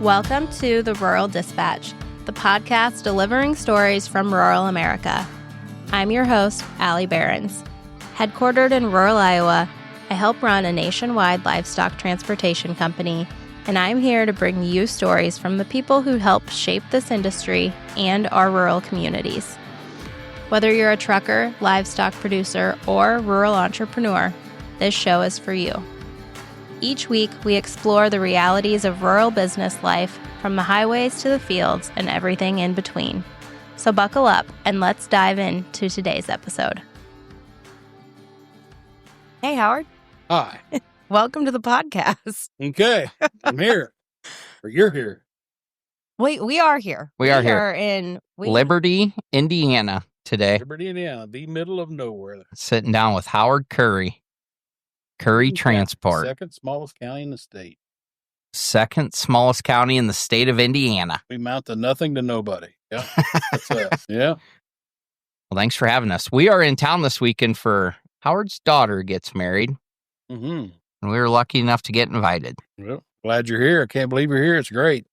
Welcome to the Rural Dispatch, the podcast delivering stories from rural America. I'm your host, Allie Behrens. Headquartered in rural Iowa, I help run a nationwide livestock transportation company, and I'm here to bring you stories from the people who help shape this industry and our rural communities. Whether you're a trucker, livestock producer, or rural entrepreneur, this show is for you. Each week, we explore the realities of rural business life, from the highways to the fields and everything in between. So buckle up and let's dive into today's episode. Hey, Howard. Hi. Welcome to the podcast. Okay. I'm here. Or you're here. We are here. We are here. In Liberty, Indiana today. Liberty, Indiana, the middle of nowhere. Sitting down with Howard Curry. Curry Transport. Second smallest county in the state. Second smallest county in the state of Indiana. We mount to nothing to nobody. Yeah. That's us. Yeah. Well, thanks for having us. We are in town this weekend for Howard's daughter gets married. Mm-hmm. And we were lucky enough to get invited. Well, glad you're here. I can't believe you're here. It's great.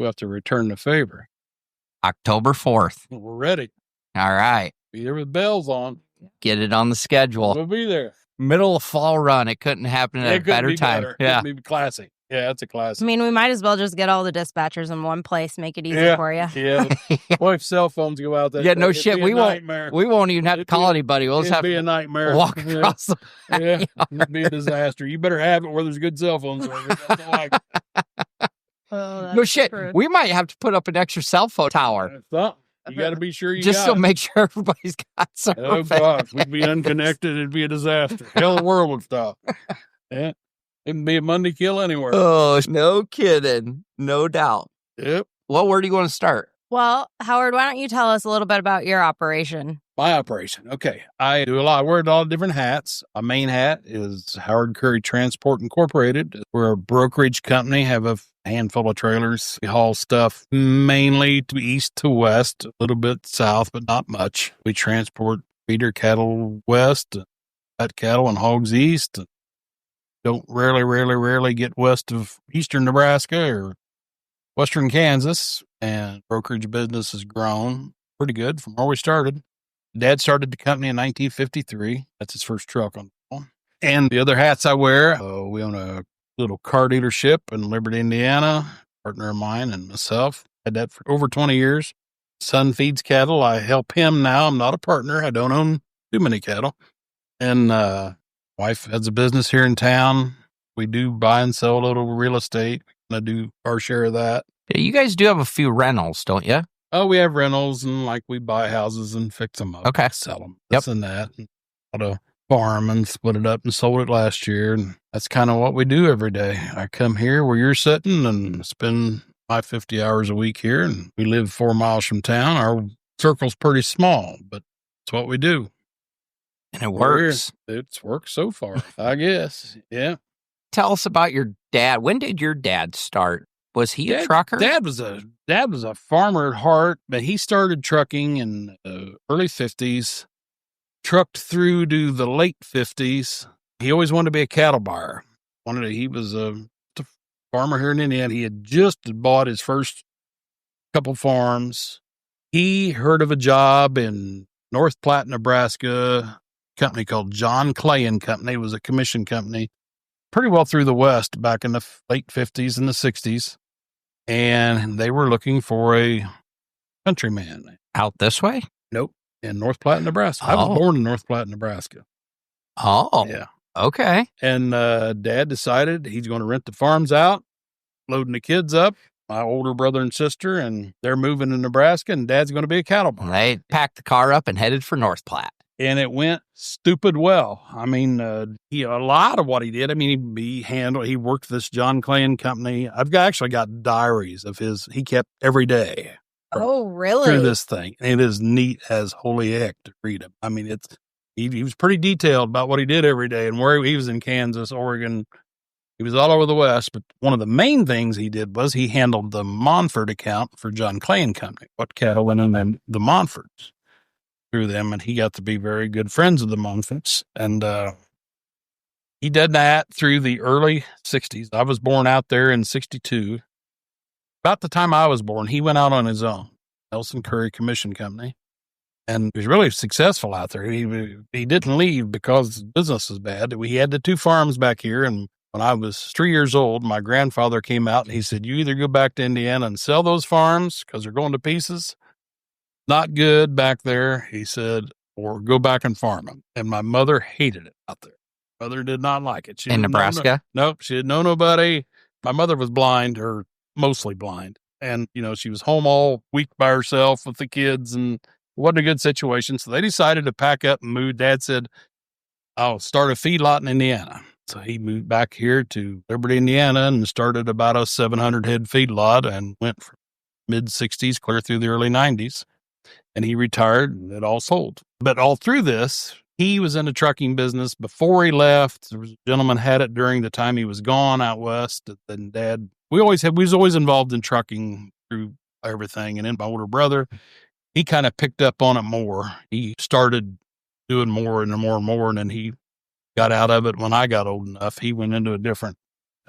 We'll have to return the favor. October 4th. We're ready. All right. Be there with bells on. Get it on the schedule. We'll be there. Middle of fall run. It couldn't happen at a better time. Better. Yeah. It'd be classic. Yeah, it's a classic. I mean, we might as well just get all the dispatchers in one place, make it easy for you. Yeah. Boy, if cell phones go out there. Yeah, no shit. We won't even have to call anybody. We'll just have to be to a nightmare. walk across the Yeah, it'd be a disaster. You better have it where there's good cell phone service. That's all I No shit. True. We might have to put up an extra cell phone tower. You got to be sure you just got to it. make sure everybody's got service. Oh, gosh. We'd be unconnected. It'd be a disaster. Hell, the world would stop. Yeah. It'd be a Monday kill anywhere. Oh, no kidding. No doubt. Yep. Well, where do you want to start? Well, Howard, why don't you tell us a little bit about your operation? My operation. Okay. I do a lot. I wear a lot of different hats. My main hat is Howard Curry Transport Incorporated. We're a brokerage company, have a handful of trailers. We haul stuff mainly to east to west, a little bit south, but not much. We transport feeder cattle west, fat cattle and hogs east. Don't rarely get west of eastern Nebraska or western Kansas. And brokerage business has grown pretty good from where we started. Dad started the company in 1953. That's his first truck on. And the other hats I wear, we own a little car dealership in Liberty, Indiana. Partner of mine and myself had that for over 20 years. Son feeds cattle. I help him now. I'm not a partner. I don't own too many cattle. And wife has a business here in town. We do buy and sell a little real estate. I do our share of that. Yeah, you guys do have a few rentals, don't you? Oh, we have rentals and we buy houses and fix them up. Okay. And sell them. This and that. And bought a farm and split it up and sold it last year. And that's kind of what we do every day. I come here where you're sitting and spend my 50 hours a week here. And we live 4 miles from town. Our circle's pretty small, but it's what we do. And it works. It's worked so far, I guess. Yeah. Tell us about your dad. When did your dad start? Was he a trucker? Dad was a farmer at heart, but he started trucking in the early 50s, trucked through to the late 50s. He always wanted to be a cattle buyer. He was a farmer here in Indiana. He had just bought his first couple farms. He heard of a job in North Platte, Nebraska, a company called John Clay and Company. It was a commission company pretty well through the West back in the late 50s and the 60s. And they were looking for a countryman. Out this way? Nope. In North Platte, Nebraska. I was born in North Platte, Nebraska. Oh. Yeah. Okay. And Dad decided he's going to rent the farms out, loading the kids up, my older brother and sister, and they're moving to Nebraska, and Dad's going to be a cattle buyer. They packed the car up and headed for North Platte. And it went stupid well. I mean, a lot of what he did. I mean, he worked this John Clay and Company. I've actually got diaries of his. He kept every day. Oh, really? Through this thing. And it is neat as holy heck to read him. I mean, he was pretty detailed about what he did every day and where he was in Kansas, Oregon. He was all over the West. But one of the main things he did was he handled the Montford account for John Clay and Company. What cattle went in the Montfords. Through them, and he got to be very good friends with the Montforts. And he did that through the early 60s. I was born out there in 62. About the time I was born, he went out on his own, Nelson Curry Commission Company, and he was really successful out there. He didn't leave because business was bad. We had the 2 farms back here, and when I was 3 years old, my grandfather came out and he said, you either go back to Indiana and sell those farms because they're going to pieces, not good back there, he said, or go back and farm them. And my mother hated it out there. Mother did not like it. She In Nebraska? Nope, she didn't know nobody. My mother was blind, or mostly blind. And, she was home all week by herself with the kids, and it wasn't a good situation. So they decided to pack up and move. Dad said, I'll start a feedlot in Indiana. So he moved back here to Liberty, Indiana, and started about a 700 head feedlot and went from mid-60s clear through the early 90s. And he retired, and it all sold. But all through this, he was in the trucking business before he left. There was a gentleman had it during the time he was gone out west. And Dad, we was always involved in trucking through everything. And then my older brother, he kind of picked up on it more. He started doing more and more and more. And then he got out of it when I got old enough. He went into a different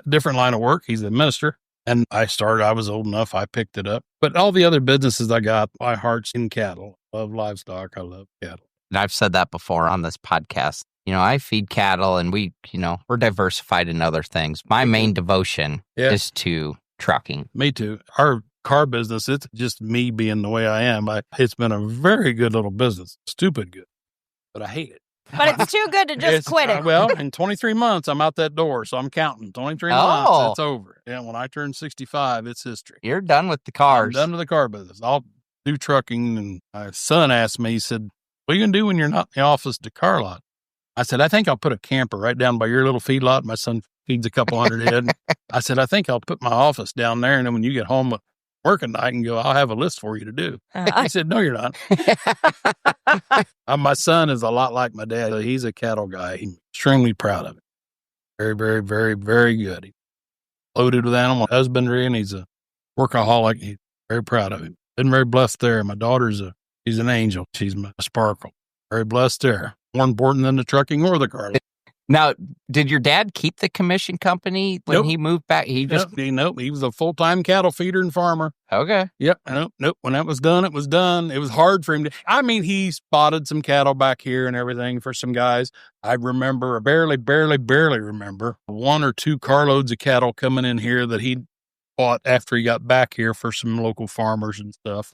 line of work. He's a minister. And I was old enough, I picked it up. But all the other businesses I got, my heart's in cattle. I love livestock. I love cattle. And I've said that before on this podcast. I feed cattle, and we're diversified in other things. My main devotion is to trucking. Me too. Our car business, it's just me being the way I am. It's been a very good little business. Stupid good. But I hate it. But it's too good to just quit it. Well, in 23 months, I'm out that door, so I'm counting. 23 months, it's over. And when I turn 65, it's history. You're done with the cars. I'm done with the car business. I'll do trucking. And my son asked me, he said, what are you going to do when you're not in the office at the car lot? I said, I think I'll put a camper right down by your little feedlot. My son feeds a couple hundred head. I said, I think I'll put my office down there. And then when you get home at work at night and go, I'll have a list for you to do. He said, no, you're not. My son is a lot like my dad. He's a cattle guy. He's extremely proud of it. Very, very, very, very good. He's loaded with animal husbandry, and he's a workaholic. He's very proud of it. Been very blessed there. My daughter's she's an angel. She's my sparkle. Very blessed there. More important than the trucking or the car. Now, did your dad keep the commission company when he moved back? Nope. He was a full-time cattle feeder and farmer. Okay. Yep. Nope. When that was done, it was done. It was hard for him to, he spotted some cattle back here and everything for some guys. I remember, barely remember 1 or 2 carloads of cattle coming in here that he bought after he got back here for some local farmers and stuff.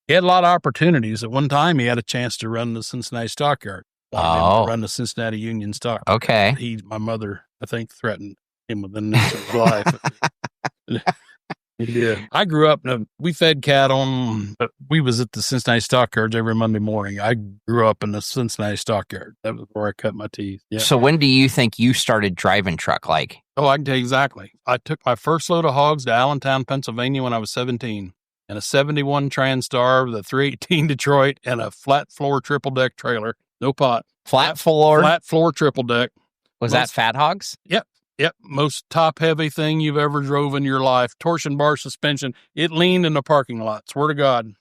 He had a lot of opportunities. At one time, he had a chance to run the Cincinnati Stockyard. Run the Cincinnati Union Stock. Okay. My mother, I think, threatened him with an inch of his life. Yeah. I grew up, we fed cattle, but we was at the Cincinnati Stockyards every Monday morning. I grew up in the Cincinnati Stockyard. That was where I cut my teeth. Yeah. So when do you think you started driving truck? Oh, I can tell you exactly. I took my first load of hogs to Allentown, Pennsylvania when I was 17. And a 71 Transtar with a 318 Detroit and a flat floor triple deck trailer. No pot. Flat floor triple deck. Was that Fat Hogs? Yep. Most top heavy thing you've ever drove in your life. Torsion bar suspension. It leaned in the parking lot. Swear to God.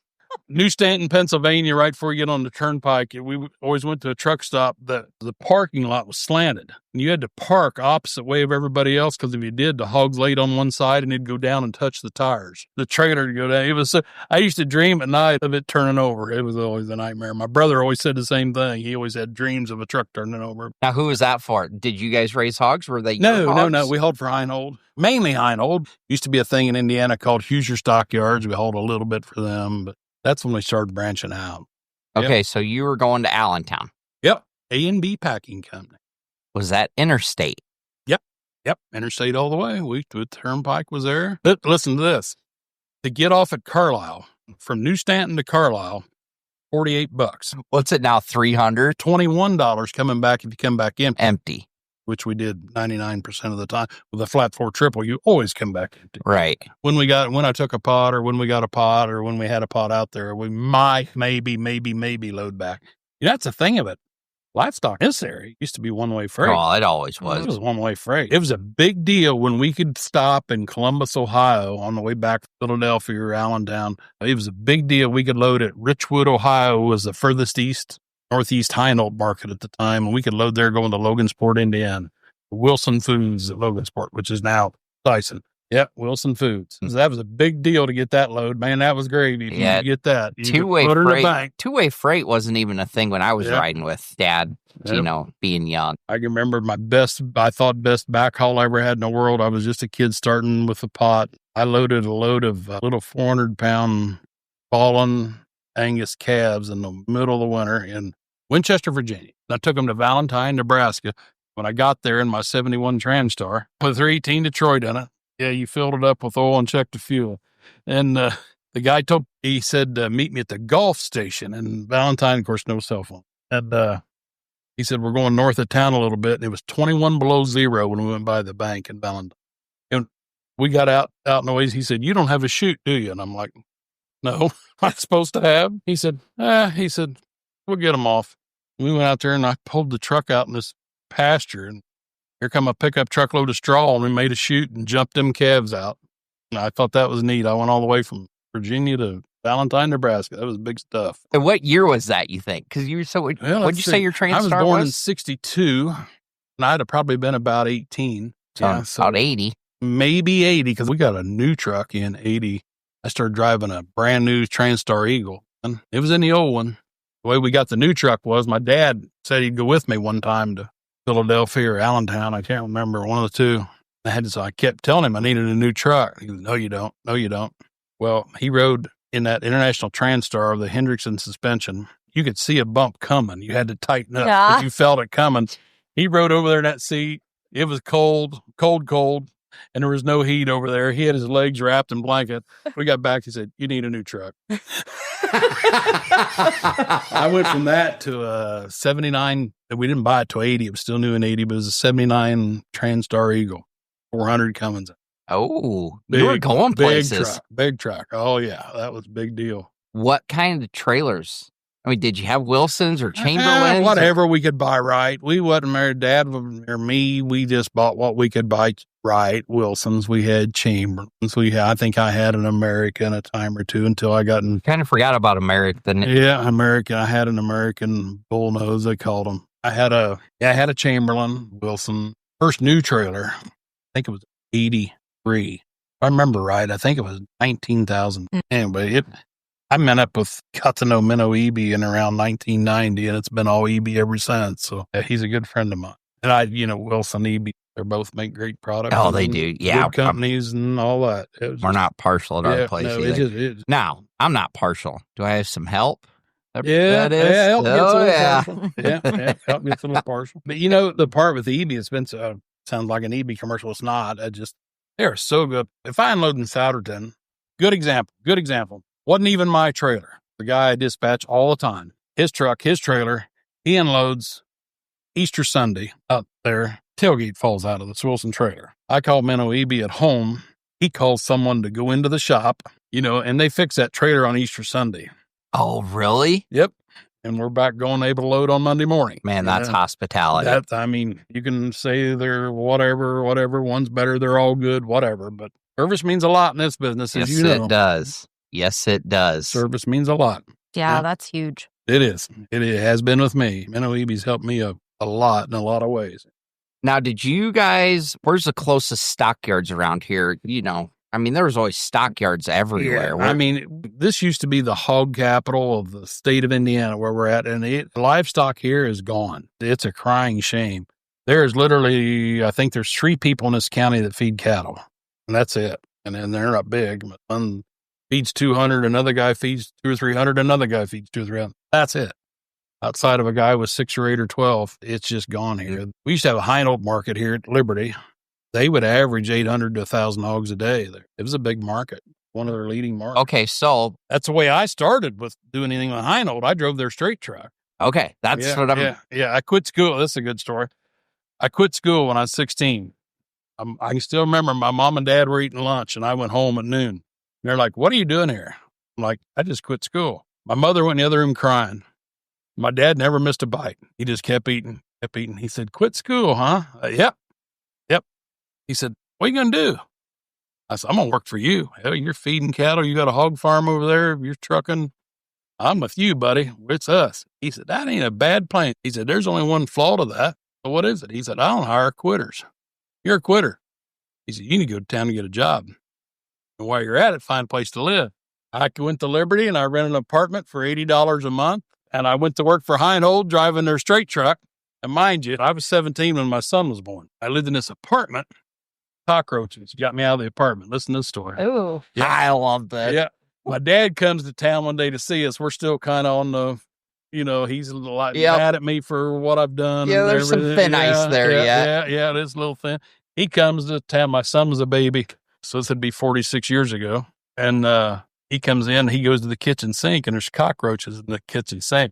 New Stanton, Pennsylvania, right before you get on the turnpike. We always went to a truck stop. The parking lot was slanted. And you had to park opposite way of everybody else, because if you did, the hogs laid on one side and it'd go down and touch the tires. The trailer would go down. It was I used to dream at night of it turning over. It was always a nightmare. My brother always said the same thing. He always had dreams of a truck turning over. Now, who was that for? Did you guys raise hogs? Were they your hogs? No. We hauled for Heinhold. Mainly Heinhold. Used to be a thing in Indiana called Hoosier Stockyards. We hauled a little bit for them, but that's when we started branching out. Okay, so you were going to Allentown. Yep. A&B Packing Company. Was that interstate? Yep. Interstate all the way. The turnpike was there. But listen to this. To get off at Carlisle, from New Stanton to Carlisle, $48. What's it now, $300? $21 coming back if you come back empty. Which we did 99% of the time. With a flat floor triple, you always come back empty. Right. When I took a pot, or when we got a pot, or when we had a pot out there, we might, maybe load back. That's the thing of it. Livestock in this area used to be one-way freight. Oh, it always was. It was one-way freight. It was a big deal when we could stop in Columbus, Ohio on the way back to Philadelphia or Allentown. It was a big deal. We could load at Richwood, Ohio was the furthest east. Northeast Heinhold market at the time, and we could load there going to Logansport, Indiana. Wilson Foods at Logansport, which is now Tyson. Yeah, Wilson Foods. That was a big deal to get that load, man. That was gravy. If you could get that, you two-way put her in the freight. bank. Two-way freight wasn't even a thing when I was riding with Dad. Being young. I can remember my best backhaul I ever had in the world. I was just a kid starting with a pot. I loaded a load of little 400-pound fallen Angus calves in the middle of the winter in Winchester, Virginia. I took them to Valentine, Nebraska. When I got there in my 71 Transtar, with 318 Detroit in it, you filled it up with oil and checked the fuel. And the guy said, meet me at the Gulf station in Valentine. Of course, no cell phone. And he said, we're going north of town a little bit. And it was 21 below zero when we went by the bank in Valentine. And we got out in the ways. He said, you don't have a chute, do you? And I'm like, no, I'm supposed to have. He said, we'll get them off. We went out there and I pulled the truck out in this pasture, and here come a pickup truckload of straw, and we made a chute and jumped them calves out. And I thought that was neat. I went all the way from Virginia to Valentine, Nebraska. That was big stuff. And what year was that, you think? Because you were what'd you say your Transtar was? I was born in 1962, and I'd have probably been about 18. So about 80. Maybe 80, because we got a new truck in 80. I started driving a brand new Transtar Eagle, and it was in the old one. The way we got the new truck was my dad said he'd go with me one time to Philadelphia or Allentown. I can't remember, one of the two. So I kept telling him I needed a new truck. He goes, no, you don't. No, you don't. Well, he rode in that International Transtar of the Hendrickson suspension. You could see a bump coming. You had to tighten up because you felt it coming. He rode over there in that seat. It was cold, and there was no heat over there. He had his legs wrapped in blanket. We got back. He said, you need a new truck. I went from that to a 79. We didn't buy it till 80. It was still new in 80, but it was a 79 Transtar Eagle, 400 Cummins. Oh, you were going places. Big truck. Oh, yeah. That was a big deal. What kind of trailers? I mean, did you have Wilsons or Chamberlains? Whatever we could buy right. We wasn't married, Dad or me. We just bought what we could buy right. Wilsons. We had Chamberlains. I think I had an American a time or two until I got in. Kind of forgot about American. Yeah, American. I had an American bullnose, they called them. I had a Chamberlain Wilson. First new trailer, I think it was 83. If I remember right, I think it was 19,000. Anyway, I met up with Katano Minnow EB in around 1990, and it's been all EB ever since. So he's a good friend of mine. And Wilson, EB, they both make great products. Oh, they do. Yeah. Good companies and all that. We're not partial at our place either. Now, I'm not partial. Do I have some help? Help gets a little partial. Help gets a little partial. But the part with the EB, it's been sounds like an EB commercial. It's not. They're so good. If I unload in Souderton, good example. Wasn't even my trailer. The guy I dispatch all the time. His truck, his trailer, he unloads Easter Sunday up there. Tailgate falls out of the Wilson trailer. I call Minnow EB at home. He calls someone to go into the shop, and they fix that trailer on Easter Sunday. Oh, really? Yep. And we're back able to load on Monday morning. Man, that's hospitality. You can say they're whatever, one's better, they're all good, whatever. But service means a lot in this business, as you know. Yes, it does. Yes, it does. Service means a lot. Yeah, that's huge. It is. It has been with me. Minnow EB's helped me a lot in a lot of ways. Now, did you guys, where's the closest stockyards around here? There was always stockyards everywhere. Yeah, this used to be the hog capital of the state of Indiana where we're at, and livestock here is gone. It's a crying shame. There's literally, I think there's 3 people in this county that feed cattle, and that's it. And they're not big, but one feeds 200, another guy feeds 200 or 300, another guy feeds 200 or 300. That's it. Outside of a guy with 6 or 8 or 12, it's just gone here. We used to have a Heinold market here at Liberty. They would average 800 to 1,000 hogs a day there. It was a big market, one of their leading markets. Okay, so that's the way I started with doing anything with Heinold. I drove their straight truck. Okay, that's what I'm... Yeah, I quit school. This is a good story. I quit school when I was 16. I can still remember my mom and dad were eating lunch, and I went home at noon. And they're like, what are you doing here? I'm like, I just quit school. My mother went in the other room crying. My dad never missed a bite. He just kept eating. He said, quit school, huh? Yep. He said, what are you going to do? I said, I'm going to work for you. Hell, you're feeding cattle. You got a hog farm over there. You're trucking. I'm with you, buddy. It's us. He said, that ain't a bad plan. He said, there's only one flaw to that. So what is it? He said, I don't hire quitters. You're a quitter. He said, you need to go to town and get a job. And while you're at it, find a place to live. I went to Liberty and I rented an apartment for $80 a month. And I went to work for Heinhold driving their straight truck. And mind you, I was 17 when my son was born. I lived in this apartment. Cockroaches got me out of the apartment. Listen to this story. Oh, yeah. I love that. Yeah. My dad comes to town one day to see us. We're still kind of on the, he's a lot mad at me for what I've done. Yeah, there's some thin ice there. Yeah, it is a little thin. He comes to town. My son was a baby. So this would be 46 years ago. And he comes in, he goes to the kitchen sink, and there's cockroaches in the kitchen sink.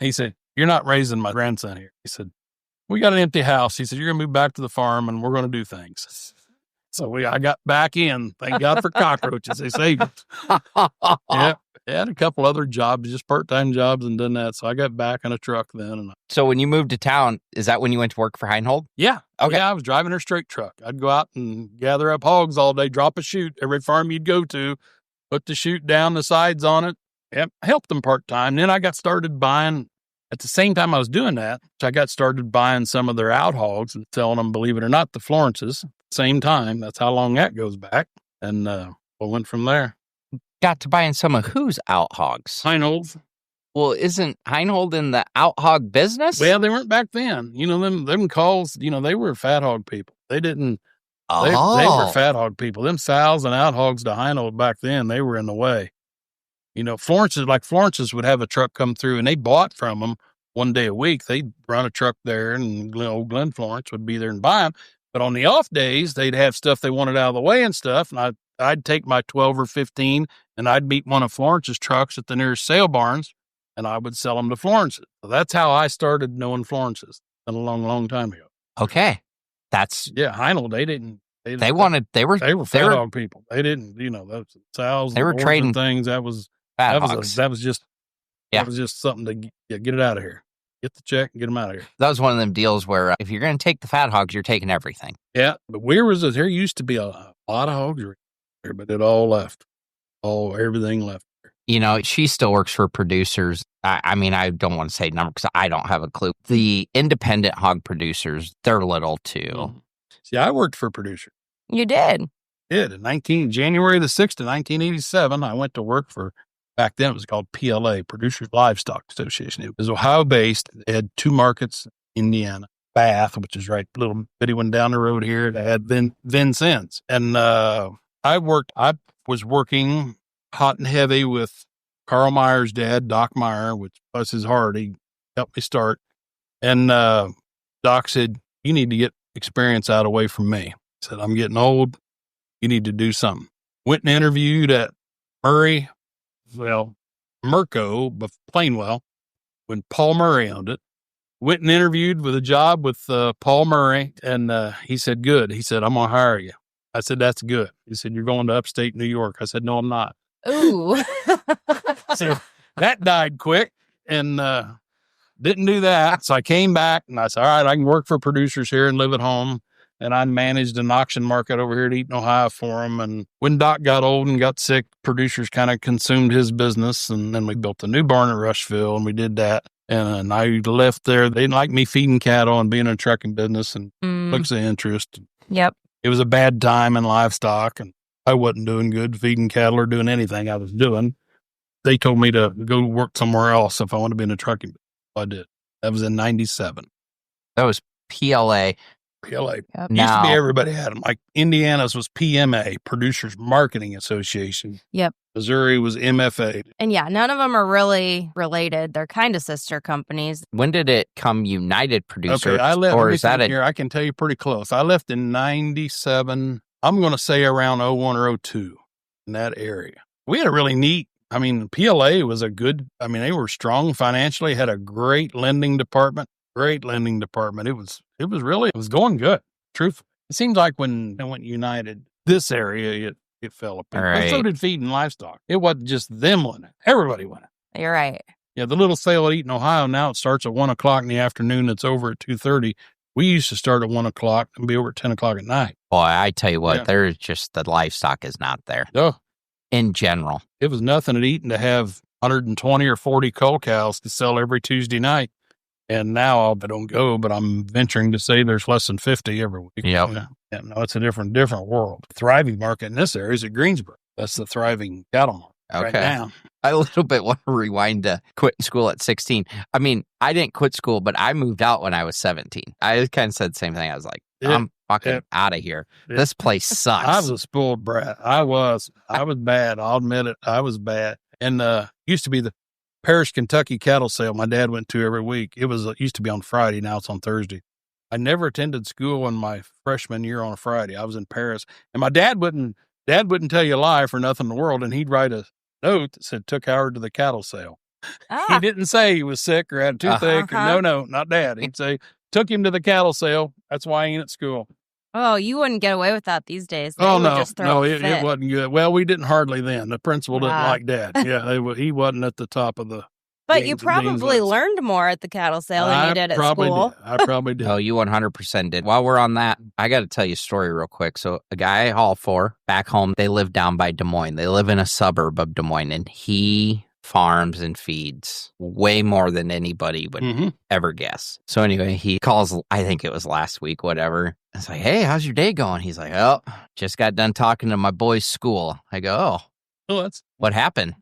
He said, you're not raising my grandson here. He said, we got an empty house. He said, you're going to move back to the farm, and we're going to do things. So I got back in. Thank God for cockroaches. They saved it. Yeah. I had a couple other jobs, just part-time jobs, and done that. So I got back in a truck then. And so when you moved to town, is that when you went to work for Heinhold? Yeah. Okay. Yeah, I was driving her straight truck. I'd go out and gather up hogs all day, drop a chute every farm you'd go to, put the chute down, the sides on it. Yep, helped them part-time. Then I got started buying, at the same time I was doing that, I got started buying some of their out hogs and selling them, believe it or not, the Florences. Same time. That's how long that goes back. And we went from there. Got to buying some of whose out hogs? Heinhold. Well, isn't Heinhold in the out hog business? Well, they weren't back then. Them calls, they were fat hog people. They didn't, they were fat hog people. Them sows and out hogs to Heinhold back then, they were in the way. Florences would have a truck come through, and they bought from them one day a week. They'd run a truck there, and old Glenn Florence would be there and buy them. But on the off days, they'd have stuff they wanted out of the way and stuff. And I'd take my 12 or 15, and I'd meet one of Florence's trucks at the nearest sale barns, and I would sell them to Florence's. So that's how I started knowing Florence's a long, long time ago. Okay. Heinhold, they were fat hog people. They didn't, those sows. They were trading things. That was just something to get it out of here. Get the check and get them out of here. That was one of them deals where if you're going to take the fat hogs, you're taking everything. Yeah, but there used to be a lot of hogs there, but it all left. Everything left. She still works for producers. I don't want to say number because I don't have a clue. The independent hog producers, they're little too. Mm-hmm. See, I worked for a producer. You did? January the 6th of 1987, I went to work for, back then it was called PLA, Producers Livestock Association. It was Ohio-based. It had two markets, Indiana, Bath, which is right, little bitty one down the road here. They had Vincennes. And I was working hot and heavy with Carl Meyer's dad, Doc Meyer, which bless his heart, he helped me start. And Doc said, you need to get experience out away from me. He said, I'm getting old. You need to do something. Went and interviewed at Merco, but Plainwell, when Paul Murray owned it. Went and interviewed with a job with Paul Murray, and he said, good. He said, I'm going to hire you. I said, that's good. He said, you're going to upstate New York. I said, no, I'm not. Ooh. So that died quick, and didn't do that. So I came back, and I said, all right, I can work for producers here and live at home. And I managed an auction market over here at Eaton, Ohio for him. And when Doc got old and got sick, producers kind of consumed his business. And then we built a new barn at Rushville, and we did that. And I left there. They didn't like me feeding cattle and being in a trucking business and looks of interest. Yep. It was a bad time in livestock, and I wasn't doing good feeding cattle or doing anything I was doing. They told me to go work somewhere else if I wanted to be in a trucking business. I did. That was in 97. That was PLA. PLA. Yep. Used to be everybody had them. Like Indiana's was PMA, Producers Marketing Association. Yep. Missouri was MFA. And none of them are really related. They're kind of sister companies. When did it come United Producers? Okay, I left. Or is that here? I can tell you pretty close. I left in 97. I'm going to say around 01 or 02 in that area. We had a really neat, PLA was they were strong financially, had a great lending department. It was going good. Truthfully, it seems like when I went United, this area, it fell apart. Right. But so did feeding livestock. It wasn't just them winning. Everybody winning. You're right. Yeah, the little sale at Eaton, Ohio, now it starts at 1 o'clock in the afternoon. It's over at 2:30. We used to start at 1 o'clock and be over at 10 o'clock at night. Boy, I tell you what, there's just the livestock is not there. Oh. In general. It was nothing at Eaton to have 120 or 40 cull cows to sell every Tuesday night. And now I don't go, but I'm venturing to say there's less than 50 every week. Yep. Yeah, no, it's a different world. The thriving market in this area is at Greensboro. That's the thriving cattle market right now. I a little bit want to rewind to quitting school at 16. I mean, I didn't quit school, but I moved out when I was 17. I kind of said the same thing. I was like, I'm fucking out of here. This place sucks. I was a spoiled brat. I was bad. I'll admit it. I was bad. And used to be the Paris, Kentucky cattle sale my dad went to every week. It used to be on Friday. Now it's on Thursday. I never attended school in my freshman year on a Friday. I was in Paris, and my dad wouldn't tell you a lie for nothing in the world. And he'd write a note that said, took Howard to the cattle sale. He didn't say he was sick or had a toothache. No, not Dad. He'd say, took him to the cattle sale. That's why he ain't at school. Oh, you wouldn't get away with that these days. It wasn't good. Well, we didn't hardly then. The principal didn't like Dad. Yeah, he wasn't at the top of the. But you probably learned more at the cattle sale than you did at school. I probably did. Oh, you 100% did. While we're on that, I got to tell you a story real quick. So a guy I haul for back home, they live down by Des Moines. They live in a suburb of Des Moines, and he farms and feeds way more than anybody would ever guess. So anyway, he calls, I think it was last week, whatever. It's like, hey, how's your day going? He's like, oh, just got done talking to my boys' school. I go, oh, what happened?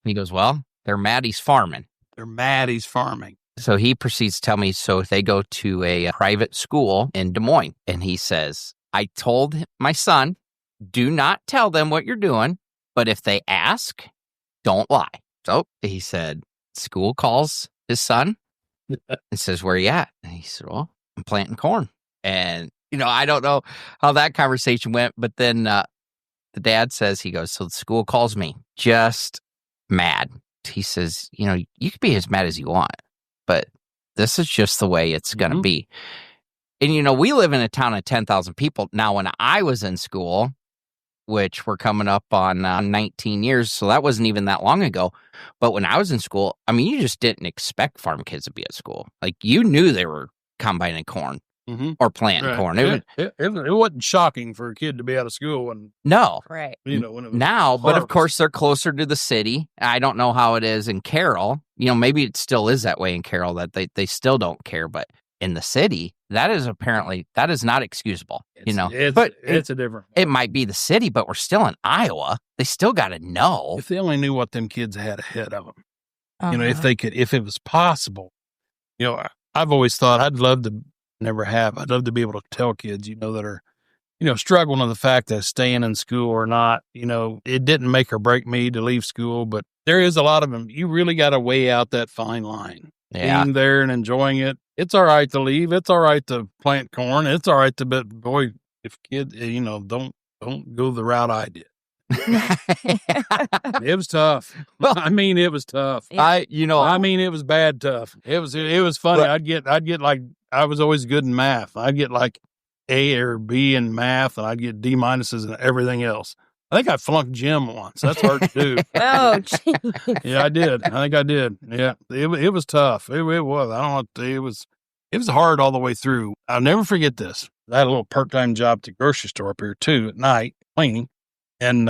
He goes, well, they're mad he's farming. So he proceeds to tell me, so they go to a private school in Des Moines. And he says, I told my son, do not tell them what you're doing, but if they ask, don't lie. So he said, school calls his son and says, where you at? And he said, well, I'm planting corn. And, I don't know how that conversation went, but then the dad says, he goes, so the school calls me just mad. He says, you could be as mad as you want, but this is just the way it's going to be. And, we live in a town of 10,000 people. Now, when I was in school, which we're coming up on 19 years, so that wasn't even that long ago. But when I was in school, I mean, you just didn't expect farm kids to be at school. Like, you knew they were combining corn or planting corn. It wasn't shocking for a kid to be out of school. No. Right. When it was now, harvest. But of course, they're closer to the city. I don't know how it is in Carroll. Maybe it still is that way in Carroll, that they still don't care. But in the city, that is not excusable. It's a different. It might be the city, but we're still in Iowa. They still got to know. If they only knew what them kids had ahead of them, if it was possible. I've always thought I'd love to be able to tell kids, that are, struggling with the fact that staying in school or not, it didn't make or break me to leave school, but there is a lot of them. You really got to weigh out that fine line. Yeah. Being there and enjoying it. It's all right to leave. It's all right to plant corn. It's all right to, but boy, if kids, don't go the route I did. It was tough. Well, it was tough. Yeah. It was bad tough. It was funny. I'd get like, I was always good in math. I'd get like A or B in math, and I'd get D minuses and everything else. I think I flunked gym once. That's hard to do. Oh, geez. Yeah, I did. I think I did. Yeah, it was tough. It was. I don't know. It was hard all the way through. I'll never forget this. I had a little part-time job at the grocery store up here too at night cleaning, and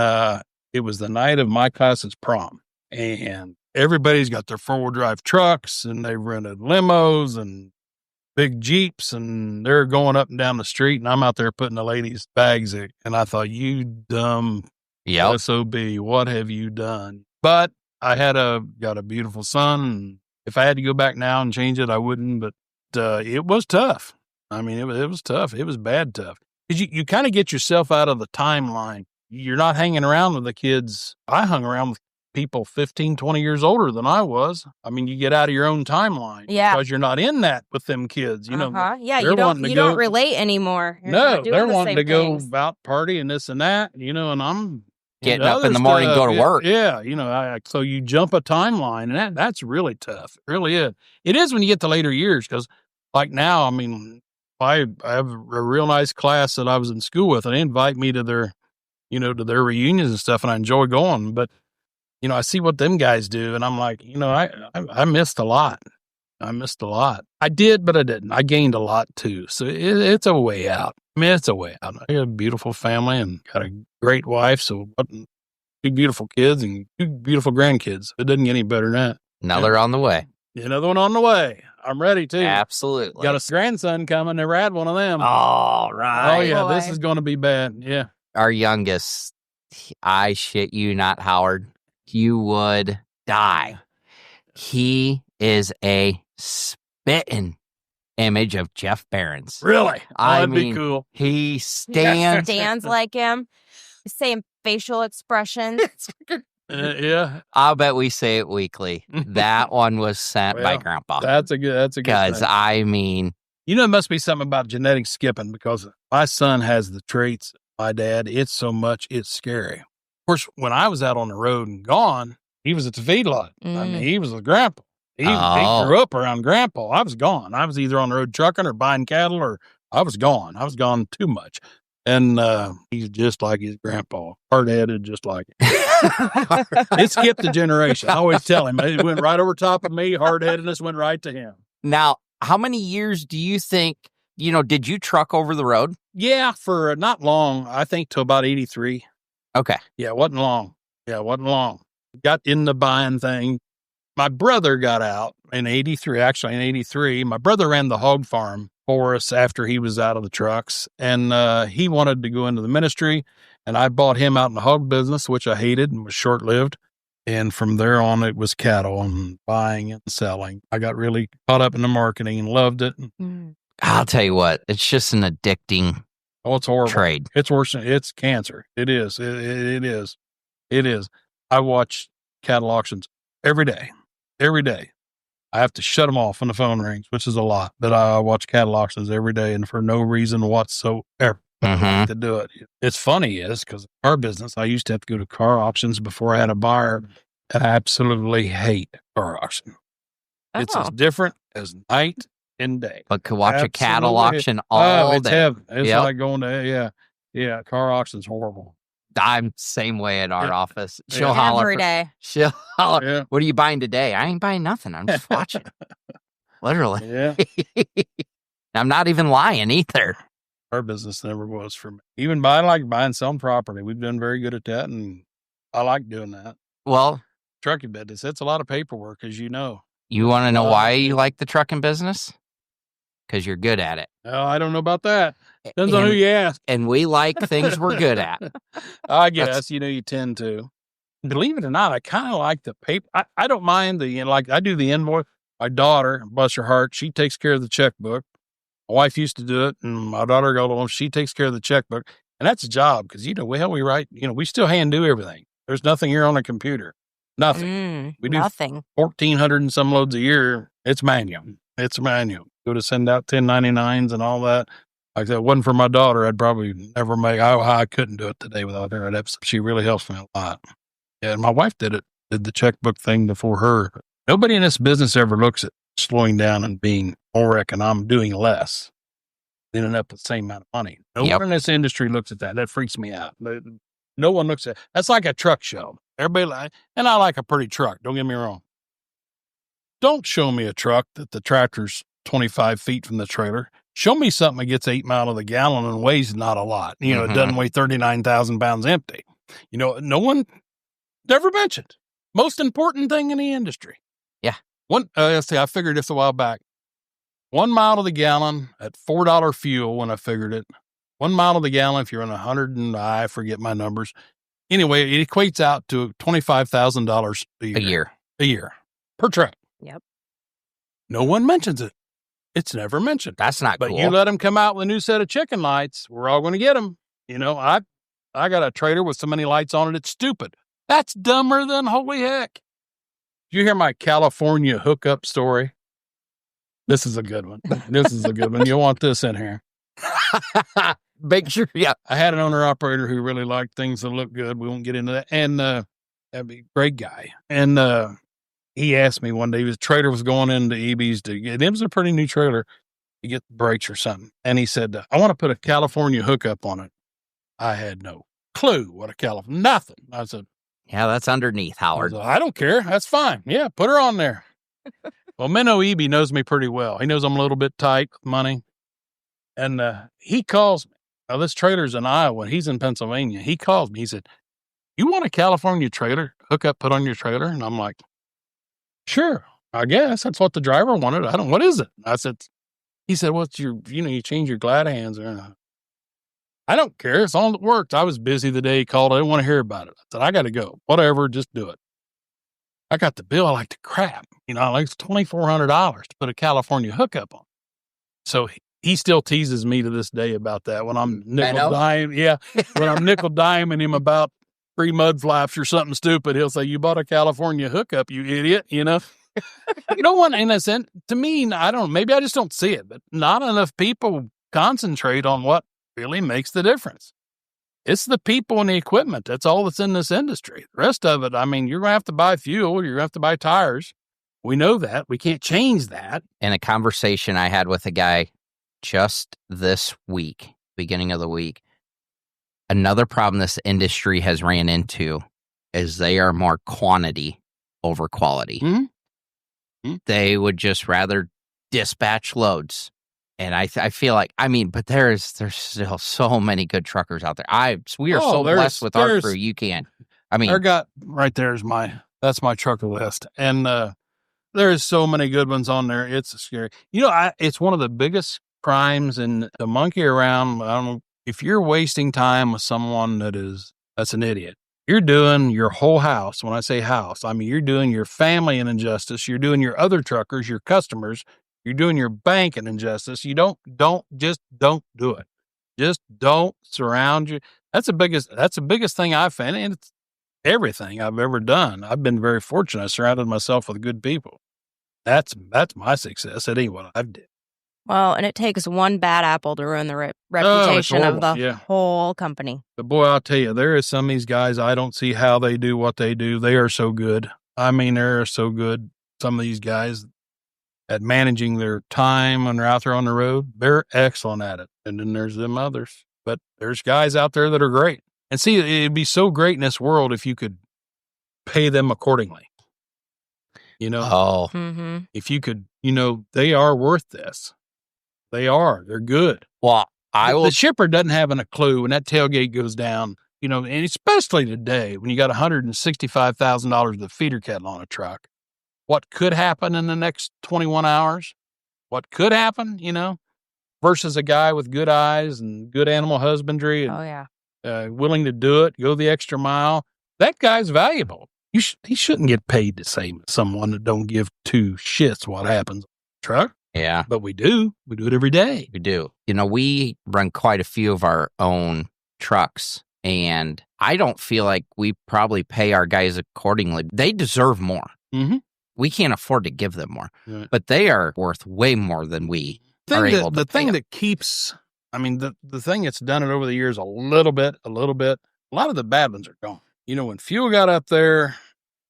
it was the night of my class's prom, and everybody's got their 4-wheel drive trucks, and they rented limos and big Jeeps, and they're going up and down the street, and I'm out there putting the ladies' bags in, and I thought, you dumb SOB, what have you done? But I got a beautiful son, and if I had to go back now and change it, I wouldn't, but it was tough. It was tough. It was bad tough. Because you kind of get yourself out of the timeline. You're not hanging around with the kids. I hung around with people 15, 20 years older than I was. You get out of your own timeline. Yeah. Because you're not in that with them kids. Yeah, you don't relate anymore. They're wanting to go out party and this and that, and I'm getting up in the morning, go to work. Yeah, so you jump a timeline, and that's really tough. It really is. It is when you get to later years, because like now, I have a real nice class that I was in school with, and they invite me to their, to their reunions and stuff, and I enjoy going, but I see what them guys do, and I'm like, I missed a lot. I did, but I didn't. I gained a lot too. So it's a way out. It's a way out. I got a beautiful family and got a great wife. So 2 beautiful kids and 2 beautiful grandkids. It doesn't get any better than that. Another on the way. Another one on the way. I'm ready too. Absolutely. Got a grandson coming. Never had one of them. All right. Oh yeah, Boy. this is going to be bad. Yeah. Our youngest, I shit you not, Howard, you would die. He is a spitting image of Jeff Behrens. Really? I That'd mean, be cool. he stands. Stands like him. Same facial expressions. Yeah. I'll bet we say it weekly. That one was sent by Well, Grandpa. That's a good Because thing. I mean, You know, it must be something about genetic skipping because my son has the traits of my dad. It's so much, it's scary. Of course, when I was out on the road and gone, he was at the feedlot. I mean, he was with Grandpa. He grew up around Grandpa. I was gone. I was either on the road trucking or buying cattle, or I was gone. I was gone too much. And he's just like his grandpa, hard-headed, just like it. It skipped a generation. I always tell him it went right over top of me. Hard-headedness went right to him. now, how many years do you think, did you truck over the road? Yeah, for not long. I think till about 83. Okay. Yeah, it wasn't long. Got in the buying thing. My brother got out in 83. Actually, in 83, my brother ran the hog farm for us after he was out of the trucks. And he wanted to go into the ministry. And I bought him out in the hog business, which I hated and was short-lived. And from there on, it was cattle and buying and selling. I got really caught up in the marketing and loved it. I'll tell you what, it's just an addicting Oh, it's horrible. trade. It's worse than it's cancer. It is. It is. It is. I watch cattle auctions every day. Every day. I have to shut them off when the phone rings, which is a lot. But I watch cattle auctions every day and for no reason whatsoever to do it. It's funny because our business, I used to have to go to car auctions before I had a buyer. And I absolutely hate car auction. It's as different as night and day. But could watch a cattle Absolutely. auction all It's day. heaven. It's Yep. like going to, yeah, car auction's horrible. I'm same way at our Yeah. office. Yeah. She'll holler. Every day. She'll holler. Yeah. What are you buying today? I ain't buying nothing. I'm just watching. Literally. Yeah. I'm not even lying either. Our business never was for me. Even I like buying some property. We've done very good at that, and I like doing that. Well, Trucking business, it's a lot of paperwork, as you know. you want to know Well, why you like the trucking business? Because you're good at it. Oh, I don't know about that. Depends on who And, you ask. and we like things we're good at. I guess, you tend to. Believe it or not, I kind of like the paper. I don't mind I do the invoice. My daughter, bless her heart, she takes care of the checkbook. My wife used to do it, and my daughter got along. She takes care of the checkbook, and that's a job because we write. We still hand do everything. There's nothing here on the computer. Nothing. We do Nothing. 1,400 and some loads a year. It's manual. Go to send out 1099s and all that. Like that wasn't for my daughter, I'd probably never make. I couldn't do it today without her. She really helps me a lot. Yeah, and my wife did the checkbook thing before her. Nobody in this business ever looks at slowing down and being more economic, doing less, ending up with the same amount of money. No one in this industry looks at that. That freaks me out. No one looks at that's like a truck show. Everybody and I like a pretty truck. Don't get me wrong. Don't show me a truck that the tractor's 25 feet from the trailer. Show me something that gets 8 miles to the gallon and weighs not a lot. It doesn't weigh 39,000 pounds empty. No one never mentioned. Most important thing in the industry. Yeah. I figured this a while back. 1 mile to the gallon at $4 fuel when I figured it. 1 mile to the gallon if you're on 100 and I forget my numbers. Anyway, it equates out to $25,000 a year per truck. Yep. No one mentions it. It's never mentioned. That's not But cool. you let them come out with a new set of chicken lights, we're all going to get them. I got a trailer with so many lights on it, it's stupid. That's dumber than holy heck. Did you hear my California hookup story? This is a good one. You'll want this in here. Make sure, yeah. I had an owner-operator who really liked things that look good. We won't get into that. And that'd be a great guy. And he asked me one day, his trailer was going into EB's it was a pretty new trailer to get the brakes or something. And he said, I want to put a California hookup on it. I had no clue what a California, nothing. I said, Yeah, that's underneath, Howard. I don't care. That's fine. Yeah, put her on there. Well, Minnow EB knows me pretty well. He knows I'm a little bit tight with money. And he calls me. Now, this trailer's in Iowa. He's in Pennsylvania. He calls me. He said, you want a California trailer hookup put on your trailer? And I'm like, sure. I guess that's what the driver wanted. What is it? I said, he said, what's you change your glad hands. I don't care. It's all that works. I was busy the day he called. I didn't want to hear about it. I said, I got to go. Whatever, just do it. I got the bill like the crap. Like it's $2,400 to put a California hookup on. So he still teases me to this day about that when I'm nickel dime. Yeah. When I'm nickel diming him about free mud flaps or something stupid, he'll say, you bought a California hookup, you idiot. You don't want, in a sense, to me, maybe I just don't see it, but not enough people concentrate on what really makes the difference. It's the people and the equipment. That's all that's in this industry. The rest of it, you're going to have to buy fuel. You're going to have to buy tires. We know that. We can't change that. In a conversation I had with a guy just this week, beginning of the week, another problem this industry has ran into is they are more quantity over quality. Mm-hmm. Mm-hmm. They would just rather dispatch loads. And I feel like, but there's still so many good truckers out there. We are so blessed with our crew. You can't. Right there's that's my trucker list. And there's so many good ones on there. It's scary. It's one of the biggest crimes and to monkey around. I don't know if you're wasting time with someone that's an idiot. You're doing your whole house. When I say house, you're doing your family an injustice. You're doing your other truckers, your customers. You're doing your bank an injustice. You don't do it. Just don't surround you. That's the biggest thing I've found. And it's everything I've ever done. I've been very fortunate. I surrounded myself with good people. That's my success. That ain't what I've did. Well, and it takes one bad apple to ruin the reputation of the whole company. But boy, I'll tell you, there is some of these guys, I don't see how they do what they do. They are so good. They're so good. Some of these guys at managing their time when they're out there on the road, they're excellent at it. And then there's them others. But there's guys out there that are great. And see, it'd be so great in this world if you could pay them accordingly. Mm-hmm. If you could, they are worth this. They are. They're good. Well, The shipper doesn't have a clue when that tailgate goes down, and especially today when you got $165,000 of feeder cattle on a truck. What could happen in the next 21 hours? What could happen, versus a guy with good eyes and good animal husbandry and willing to do it, go the extra mile. That guy's valuable. He shouldn't get paid the same as someone that don't give two shits what happens on the truck. Yeah. But we do. We do it every day. We do. We run quite a few of our own trucks, and I don't feel like we probably pay our guys accordingly. They deserve more. Mm-hmm. We can't afford to give them more, right. But they are worth way more than we are able to pay. The thing that keeps, the thing that's done it over the years a little bit, a lot of the bad ones are gone. When fuel got up there,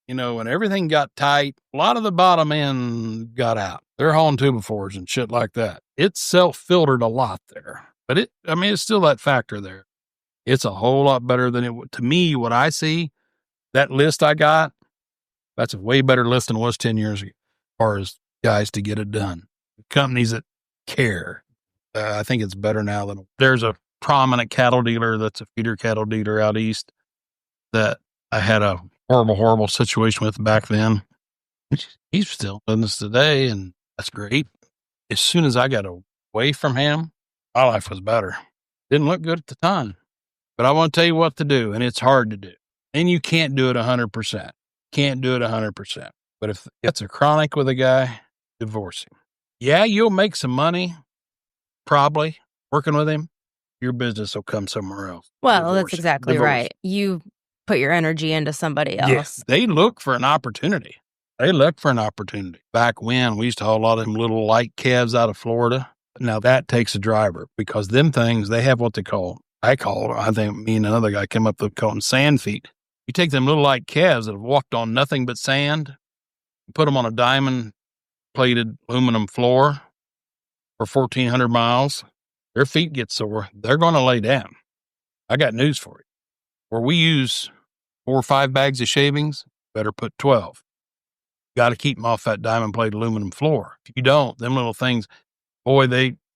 when everything got tight, a lot of the bottom end got out. They're hauling 2x4s and shit like that. It's self-filtered a lot there. But it's still that factor there. It's a whole lot better than it would. To me, what I see, that list I got, that's a way better list than it was 10 years ago, as far as guys to get it done. Companies that care. I think it's better now than there's a prominent cattle dealer that's a feeder cattle dealer out east that I had a horrible situation with back then. He's still doing this today, and that's great. As soon as I got away from him, my life was better. Didn't look good at the time, but I want to tell you what to do, and it's hard to do. And you can't do it 100%. Can't do it 100%. But if it's a chronic with a guy, divorce him. Yeah, you'll make some money, probably, working with him. Your business will come somewhere else. Well, that's exactly right. You put your energy into somebody else. Yes, they look for an opportunity. Back when, we used to haul a lot of them little light calves out of Florida. Now, that takes a driver because them things, they have what I think me and another guy came up with calling sand feet. You take them little light calves that have walked on nothing but sand, put them on a diamond-plated aluminum floor for 1,400 miles, their feet get sore. They're going to lay down. I got news for you. Where we use 4 or 5 bags of shavings, better put 12. Got to keep them off that diamond-plated aluminum floor. If you don't, them little things, boy,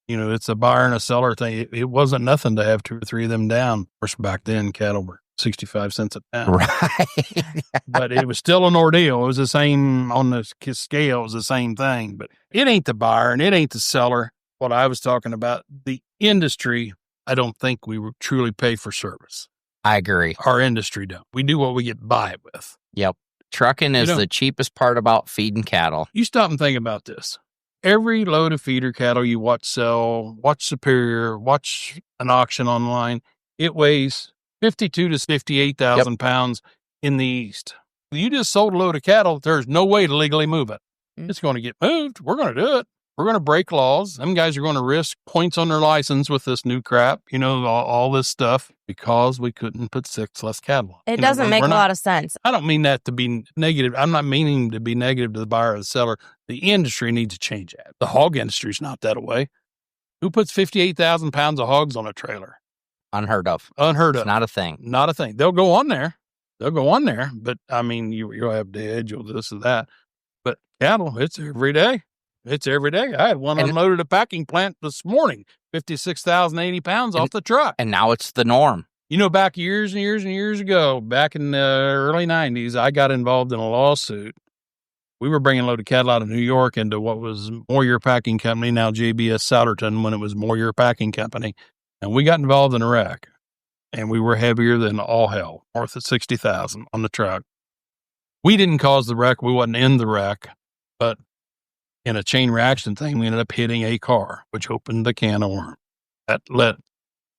it's a buyer and a seller thing. It wasn't nothing to have 2 or 3 of them down. Of course, back then, cattle were 65 cents a pound. Right. But it was still an ordeal. It was the same on the scale. It was the same thing. But it ain't the buyer and it ain't the seller. What I was talking about, the industry, I don't think we truly pay for service. I agree. Our industry don't. We do what we get by with. Yep. Trucking is the cheapest part about feeding cattle. You stop and think about this. Every load of feeder cattle you watch sell, watch Superior, watch an auction online, it weighs 52 to 58,000 pounds in the East. You just sold a load of cattle. There's no way to legally move it. It's going to get moved. We're going to do it. We're going to break laws. Them guys are going to risk points on their license with this new crap, all this stuff, because we couldn't put 6 less cattle. It doesn't make a lot of sense. I don't mean that to be negative. I'm not meaning to be negative to the buyer or the seller. The industry needs to change that. The hog industry is not that way. Who puts 58,000 pounds of hogs on a trailer? Unheard of. Unheard of. It's not a thing. Not a thing. They'll go on there. But I mean, you'll have the edge or this or that. But cattle, it's every day. It's every day. I had one unloaded a packing plant this morning, 56,080 pounds off the truck. And now it's the norm. Back years and years and years ago, back in the early 90s, I got involved in a lawsuit. We were bringing a load of cattle out of New York into what was Moyer Packing Company, now JBS Souderton, when it was Moyer Packing Company. And we got involved in a wreck. And we were heavier than all hell, north of 60,000 on the truck. We didn't cause the wreck. We wasn't in the wreck. But in a chain reaction thing, we ended up hitting a car, which opened the can of worms. That let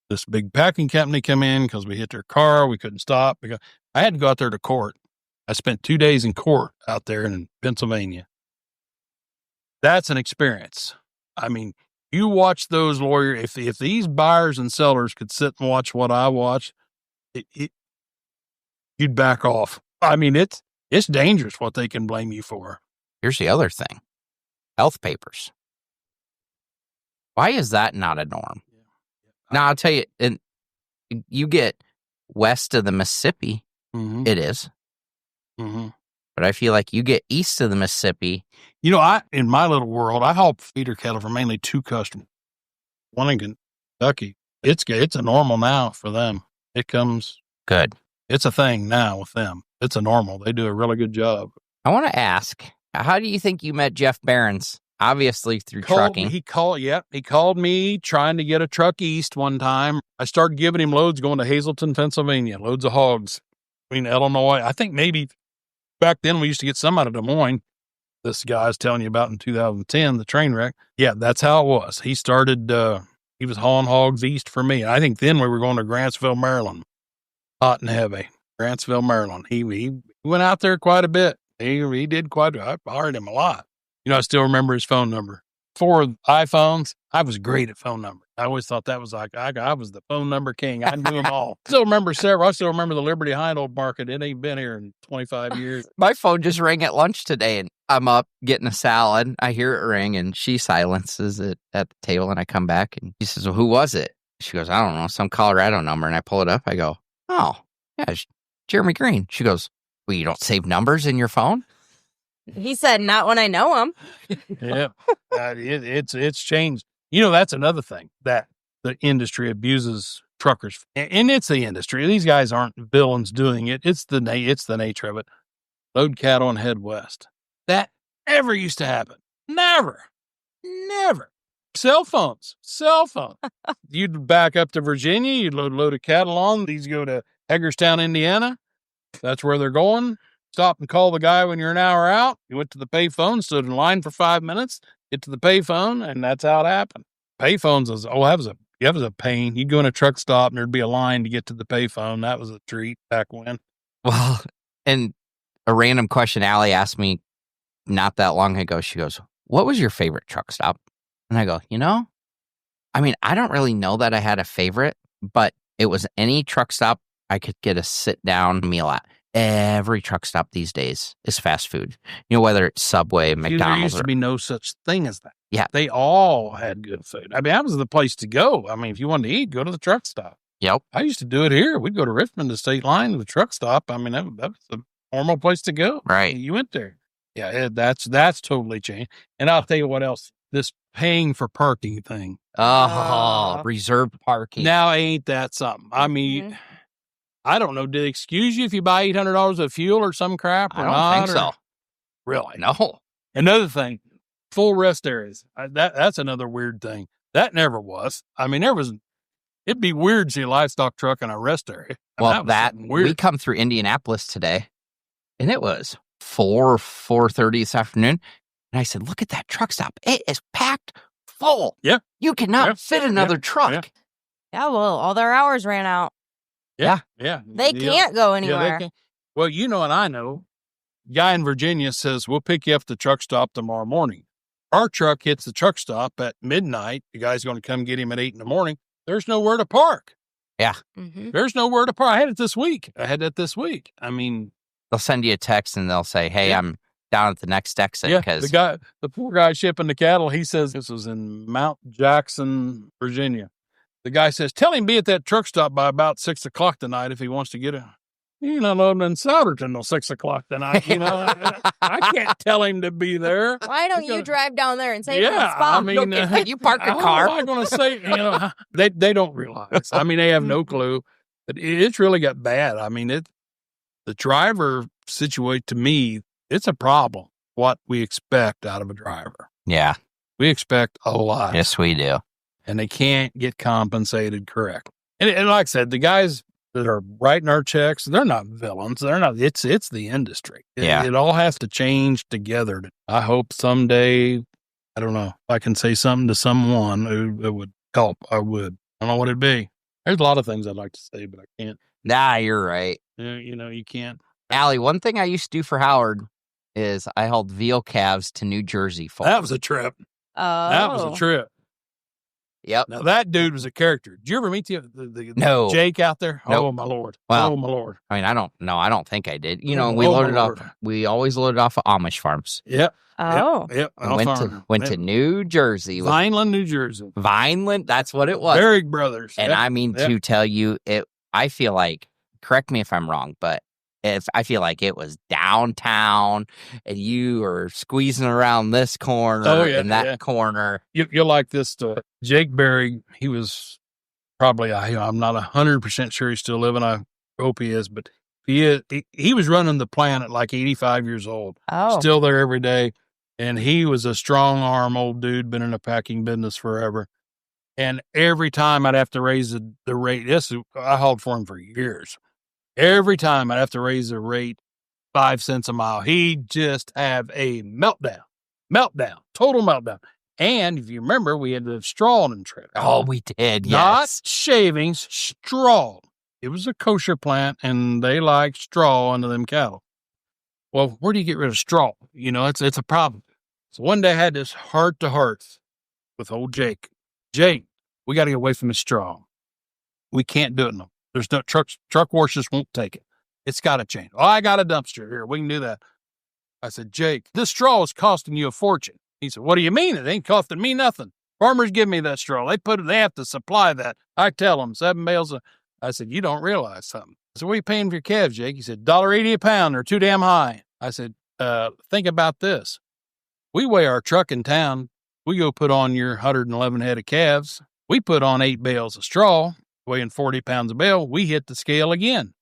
this big packing company come in because we hit their car. We couldn't stop. Because I had to go out there to court. I spent 2 days in court out there in Pennsylvania. That's an experience. I mean, you watch those lawyers. If these buyers and sellers could sit and watch what I watched, you'd back off. I mean, it's dangerous what they can blame you for. Here's the other thing. Health papers. Why is that not a norm? Now, I'll tell you, and you get west of the Mississippi, it is. Mm-hmm. But I feel like you get east of the Mississippi. In my little world, I haul feeder cattle for mainly 2 customers. One in Kentucky. It's a normal now for them. It comes good. It's a thing now with them. It's a normal. They do a really good job. I want to ask, how do you think you met Jeff Behrens? Obviously through trucking. He called me trying to get a truck east one time. I started giving him loads going to Hazleton, Pennsylvania, loads of hogs. Illinois. I think maybe back then we used to get some out of Des Moines. This guy I was telling you about in 2010, the train wreck. Yeah, that's how it was. He started, he was hauling hogs east for me. I think then we were going to Grantsville, Maryland. Hot and heavy. Grantsville, Maryland. He went out there quite a bit. He did I hired him a lot. I still remember his phone number. Before iPhones, I was great at phone numbers. I always thought that was like, I was the phone number king. I knew them all. I still remember the Liberty Highland Market. It ain't been here in 25 years. My phone just rang at lunch today, and I'm up getting a salad. I hear it ring, and she silences it at the table, and I come back, and she says, well, who was it? She goes, I don't know, some Colorado number. And I pull it up. I go, oh, yeah, it's Jeremy Green. She goes, well, you don't save numbers in your phone? He said, not when I know him. Yeah, it's changed. That's another thing that the industry abuses truckers. And it's the industry. These guys aren't villains doing it. It's the nature of it. Load cattle and head west. That never used to happen. Never. Cell phones. You'd back up to Virginia. You'd load of cattle on. These go to Hagerstown, Indiana. That's where they're going. Stop and call the guy when you're an hour out. You went to the pay phone, stood in line for 5 minutes, get to the pay phone, and that's how it happened. Pay phones that was a pain. You'd go in a truck stop and there'd be a line to get to the pay phone. That was a treat back when. Well, and a random question Allie asked me not that long ago. She goes, what was your favorite truck stop? And I go, I don't really know that I had a favorite, but it was any truck stop I could get a sit-down meal at. Every truck stop these days is fast food. Whether it's Subway, McDonald's. There used to be no such thing as that. Yeah. They all had good food. That was the place to go. If you wanted to eat, go to the truck stop. Yep. I used to do it here. We'd go to Richmond, the state line, to the truck stop. That was a normal place to go. Right. You went there. Yeah, that's totally changed. And I'll tell you what else. This paying for parking thing. Oh, reserved parking. Now ain't that something? I don't know. Did they excuse you if you buy $800 of fuel or some crap? Or I don't not, think so. Really? No. Another thing, full rest areas. That's another weird thing. That never was. I mean, it'd be weird to see a livestock truck in a rest area. Well, that was weird. We come through Indianapolis today, and it was 4:30 this afternoon. And I said, look at that truck stop. It is packed full. Yeah. You cannot fit another truck. Yeah. Yeah, well, all their hours ran out. Yeah. They can't go anywhere. Yeah, well, you know, and I know, guy in Virginia says, we'll pick you up at the truck stop tomorrow morning. Our truck hits the truck stop at midnight. The guy's going to come get him at 8 a.m. There's nowhere to park. Yeah. Mm-hmm. There's nowhere to park. I had that this week. I mean, they'll send you a text and they'll say, hey, I'm down at the next exit. Yeah, Because the poor guy shipping the cattle, he says, this was in Mount Jackson, Virginia. The guy says, tell him be at that truck stop by about 6 o'clock tonight if he wants to get a, you know, loading in Souderton till 6 o'clock tonight. You know, I can't tell him to be there. Why don't you drive down there and save him a spot? I mean, you park a car. What am I going to say? You know, they don't realize. I mean, they have no clue. But it's really got bad. I mean, the driver situation, to me, it's a problem. What we expect out of a driver. Yeah. We expect a lot. Yes, we do. And they can't get compensated correctly. And like I said, the guys that are writing our checks, they're not villains. They're not. It's the industry. It all has to change together. I hope someday, I don't know, if I can say something to someone who would help, I would. I don't know what it'd be. There's a lot of things I'd like to say, but I can't. Nah, you're right. You know, you can't. Allie, one thing I used to do for Howard is I hauled veal calves to New Jersey for That was a trip. Oh. That was a trip. Yep. Now, that dude was a character. Did you ever meet the No. Jake out there? Nope. Oh, my Lord. Well, oh, my Lord. I mean, I don't think I did. You know, Oh, we always loaded off of Amish farms. Yep. Oh. Yep. Went to New Jersey. Vineland, New Jersey. Vineland, that's what it was. Berrig Brothers. And I mean, to tell you, I feel like, correct me if I'm wrong, but I feel like it was downtown and you were squeezing around this corner and that corner. You'll like this story. Jake Berrig, he was probably, I'm not 100% sure he's still living. I hope he is, but he was running the plant at like 85 years old. Oh. Still there every day. And he was a strong arm old dude, been in the packing business forever. And every time I'd have to raise the rate, I hauled for him for years. Every time I'd have to raise the rate 5 cents a mile, he'd just have a meltdown, total meltdown. And if you remember, we had the straw in the trip. Oh, we did, yes. Not shavings, straw. It was a kosher plant, and they like straw under them cattle. Well, where do you get rid of straw? You know, it's a problem. So one day I had this heart-to-heart with old Jake. Jake, we got to get away from the straw. We can't do it no. There's no truck washers won't take it. It's got to change. Oh, I got a dumpster here. We can do that. I said, Jake, this straw is costing you a fortune. He said, what do you mean? It ain't costing me nothing. Farmers give me that straw. They have to supply that. I tell them 7 bales. I said, you don't realize something. I said, what are you paying for your calves, Jake? He said, $1.80 a pound. They're too damn high. I said, think about this. We weigh our truck in town. We go put on your 111 head of calves. We put on 8 bales of straw, weighing 40 pounds a bale. We hit the scale again.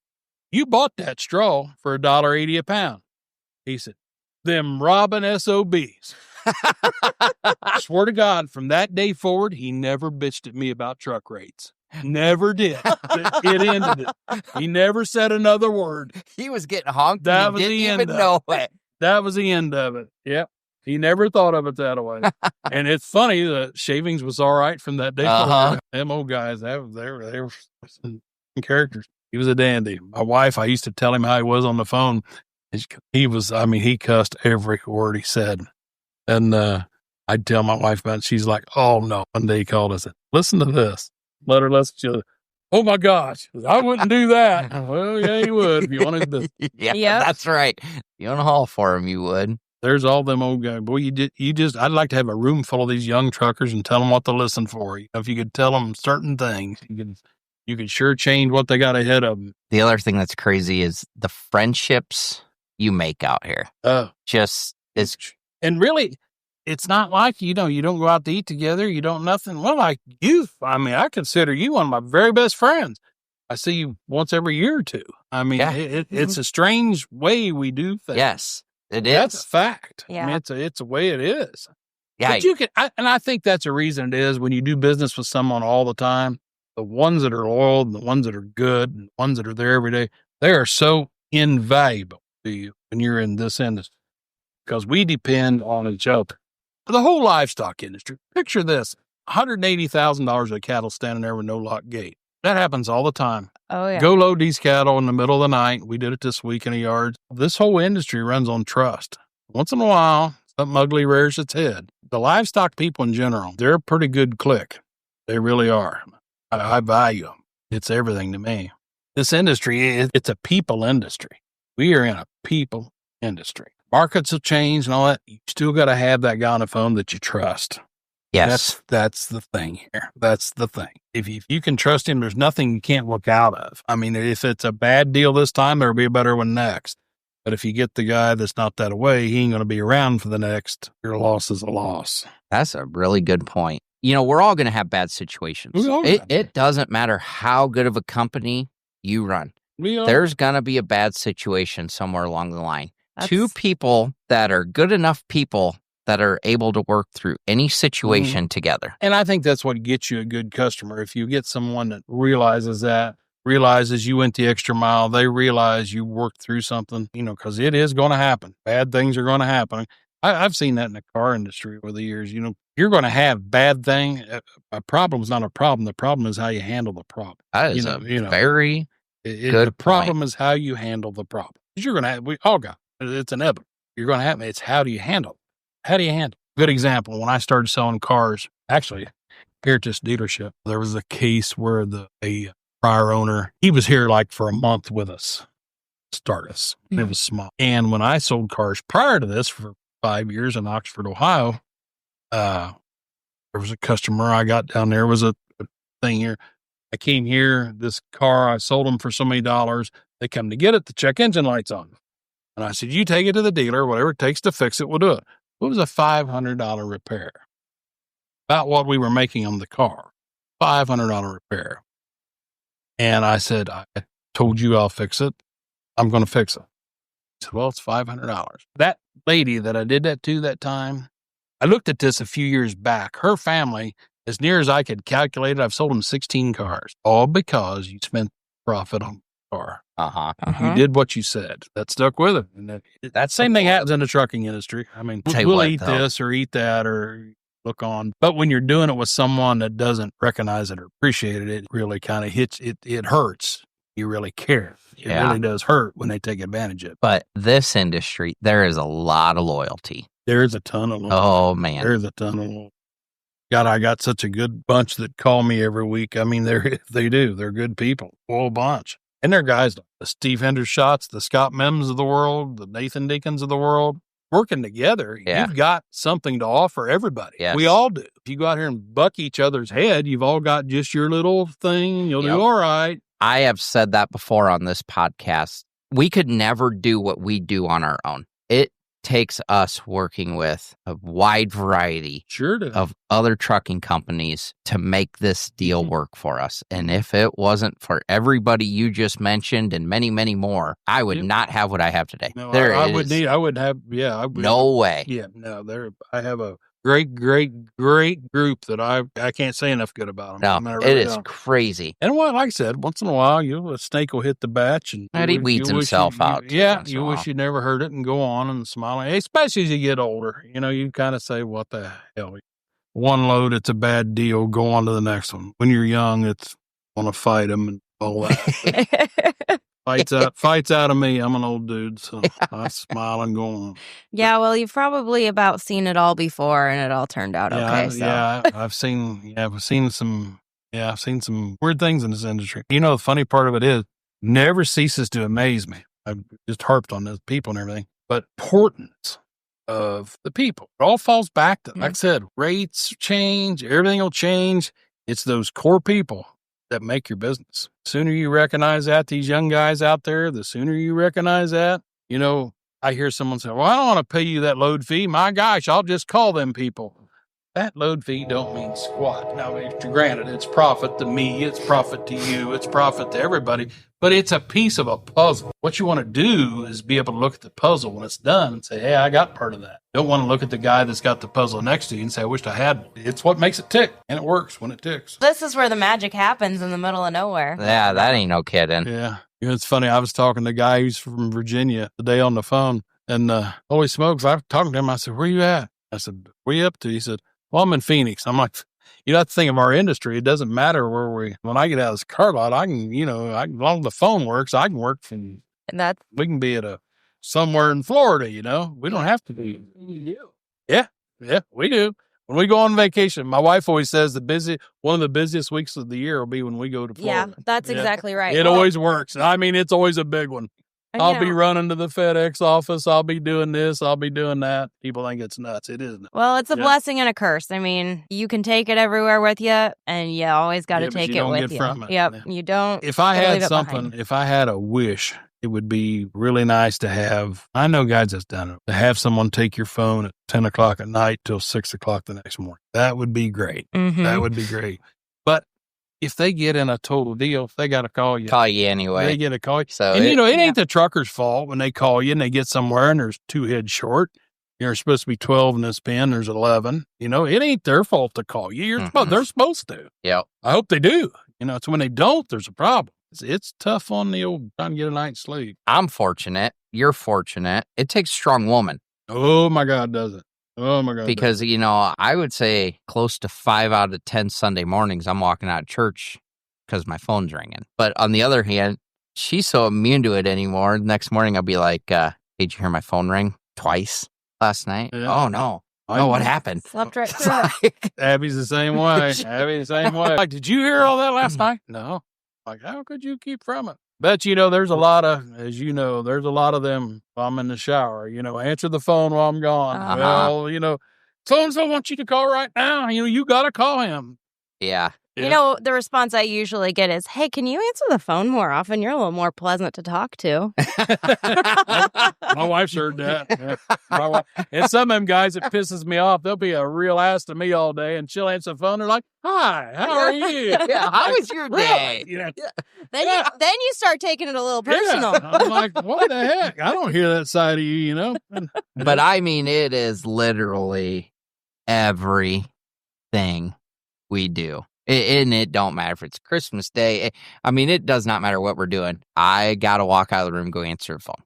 You bought that straw for $1.80 a pound. He said, them robbing SOBs. I swear to God, from that day forward, he never bitched at me about truck rates. Never did. It ended it. He never said another word. He was getting honked. That and was he the didn't end even know of it. That was the end of it. Yep. He never thought of it that way. And it's funny, the shavings was all right from that day forward. Them old guys, they were some characters. He was a dandy. My wife, I used to tell him how he was on the phone. He cussed every word he said. And I'd tell my wife about it. She's like, oh, no. One day he called us and said, listen to this. Let her listen to it. Oh, my gosh. I wouldn't do that. Well, yeah, you would if you wanted to. Yeah, that's right. You want to haul for him, you would. There's all them old guys. Boy, I'd like to have a room full of these young truckers and tell them what to listen for. If you could tell them certain things, you could sure change what they got ahead of them. The other thing that's crazy is the friendships you make out here. And really, it's not like, you don't go out to eat together. You don't nothing. Well, like you, I consider you one of my very best friends. I see you once every year or two. I mean, Yeah. it's a strange way we do things. Yes, it That's a is. fact. Yeah. I mean, it's a way it is. Yeah. But you can, and I think that's a reason it is when you do business with someone all the time, the ones that are loyal, and the ones that are good, and the ones that are there every day, they are so invaluable to you when you're in this industry because we depend on each other. The whole livestock industry. Picture this: $180,000 of cattle standing there with no lock gate. That happens all the time. Oh, yeah. Go load these cattle in the middle of the night. We did it this week in a yard. This whole industry runs on trust. Once in a while, something ugly rears its head. The livestock people in general, they're a pretty good clique. They really are. I value them. It's everything to me. This industry, it's a people industry. We are in a people industry. Markets have changed and all that. You still got to have that guy on the phone that you trust. Yes. That's the thing here. That's the thing. If you can trust him, there's nothing you can't look out of. I mean, if it's a bad deal this time, there'll be a better one next. But if you get the guy that's not that away, he ain't going to be around for the next. Your loss is a loss. That's a really good point. We're all going to have bad situations. It doesn't matter how good of a company you run. There's going to be a bad situation somewhere along the line. Two people that are good enough people that are able to work through any situation together. And I think that's what gets you a good customer. If you get someone that realizes you went the extra mile, they realize you worked through something, because it is going to happen. Bad things are going to happen. I've seen that in the car industry over the years. You're going to have bad thing. A problem is not a problem. The problem is how you handle the problem. That is very good The problem is how you handle the problem. You're going to have, we all got, it's inevitable. You're going to have, it's how do you handle it? How do you handle it? Good example, when I started selling cars, actually, here at this dealership, there was a case where a prior owner, he was here like for a month with us, start us. Mm-hmm. It was small. And when I sold cars prior to this for 5 years in Oxford, Ohio, there was a customer I got down there, was a thing here. I came here, this car, I sold them for so many dollars. They come to get it, the check engine light's on. And I said, you take it to the dealer, whatever it takes to fix it, we'll do it. It was a $500 repair. About what we were making on the car. $500 repair. And I said, I told you I'll fix it. I'm going to fix it. He said, well, it's $500. That lady that I did that to that time, I looked at this a few years back. Her family, as near as I could calculate it, I've sold them 16 cars. All because you spent profit on the car. You did what you said. That stuck with it. And that same thing happens in the trucking industry. I mean, we'll eat this or eat that or look on. But when you're doing it with someone that doesn't recognize it or appreciate it, it really kind of hits, it hurts. You really care. It really does hurt when they take advantage of it. But this industry, there is a lot of loyalty. There's a ton of loyalty. Oh, man. There's a ton of loyalty. God, I got such a good bunch that call me every week. I mean, they do. They're good people. A whole bunch. And they're guys, the Steve Hendershots, the Scott Mims of the world, the Nathan Deacons of the world, working together. Yeah. You've got something to offer everybody. Yes. We all do. If you go out here and buck each other's head, you've all got just your little thing. You'll do all right. I have said that before on this podcast. We could never do what we do on our own. It takes us working with a wide variety of other trucking companies to make this deal work for us. And if it wasn't for everybody you just mentioned and many, many more, I would not have what I have today. No, I would have. No way. Yeah, no, I have a great group that I can't say enough good about them. No, it is crazy. And like I said, once in a while, a snake will hit the batch and he weeds himself out. You wish you never heard it and go on and smiling, especially as you get older. You kind of say, what the hell? One load, it's a bad deal. Go on to the next one. When you're young, it's want to fight them and all that. Fights out of me. I'm an old dude, so I smile and go on. Yeah, well, you've probably about seen it all before, and it all turned out okay. So. Yeah, I've seen some weird things in this industry. The funny part of it is, never ceases to amaze me. I've just harped on those people and everything, but importance of the people. It all falls back to, like I said, rates change, everything will change. It's those core people that make your business. The sooner you recognize that, these young guys out there, the sooner you recognize that, I hear someone say, well, I don't want to pay you that load fee. My gosh, I'll just call them people. that load fee don't mean squat. Now, granted, it's profit to me, it's profit to you, it's profit to everybody, but it's a piece of a puzzle. What you want to do is be able to look at the puzzle when it's done and say, hey, I got part of that. Don't want to look at the guy that's got the puzzle next to you and say, I wished I had one. It's what makes it tick, and it works when it ticks. This is where the magic happens, in the middle of nowhere. Yeah, that ain't no kidding. Yeah. It's funny. I was talking to a guy who's from Virginia today on the phone, and holy smokes, I was talking to him. I said, where you at? I said, where you up to? He said, well, I'm in Phoenix. I'm like, that's the thing of our industry. It doesn't matter when I get out of this car lot, I can, as long as the phone works, I can work from, and we can be at somewhere in Florida, we don't have to be. Yeah, we do. When we go on vacation, my wife always says one of the busiest weeks of the year will be when we go to Florida. Yeah, that's exactly right. It always works. I mean, it's always a big one. I'll be running to the FedEx office. I'll be doing this. I'll be doing that. People think it's nuts. It isn't. Well, it's a blessing and a curse. I mean, you can take it everywhere with you, and you always got to take it with you. From it. Yep, you don't. If I had something, if I had a wish, it would be really nice to have. I know guys that's done it. To have someone take your phone at 10 o'clock at night till 6 o'clock the next morning. That would be great. Mm-hmm. That would be great. But if they get in a total deal, they got to call you. Call you anyway. They get a call. So and it ain't the trucker's fault when they call you and they get somewhere and there's 2 heads short. You're supposed to be 12 in this pen. There's 11. It ain't their fault to call you. They're supposed to. Yep. I hope they do. It's when they don't, there's a problem. It's tough on the old trying to get a night's sleep. I'm fortunate. You're fortunate. It takes a strong woman. Oh my God, does it? Oh my God. Because, I would say close to 5 out of 10 Sunday mornings, I'm walking out of church because my phone's ringing. But on the other hand, she's so immune to it anymore. Next morning, I'll be like, hey, did you hear my phone ring twice last night? Yeah. Oh, no. Oh, what happened? Slept right through it. Abby's the same way. Like, did you hear all that last night? No. Like, how could you keep from it? Bet there's a lot of, there's a lot of them while I'm in the shower, answer the phone while I'm gone. Uh-huh. Well, so-and-so wants you to call right now. You got to call him. Yeah. The response I usually get is, hey, can you answer the phone more often? You're a little more pleasant to talk to. My wife's heard that. Yeah. And some of them guys, it pisses me off. They'll be a real ass to me all day, and she'll answer the phone. They're like, hi, how are you? Yeah, how was your day? Really? Then you start taking it a little personal. Yeah. I'm like, what the heck? I don't hear that side of you, But I mean, it is literally everything we do. And it don't matter if it's Christmas Day. It does not matter what we're doing. I got to walk out of the room and go answer the phone.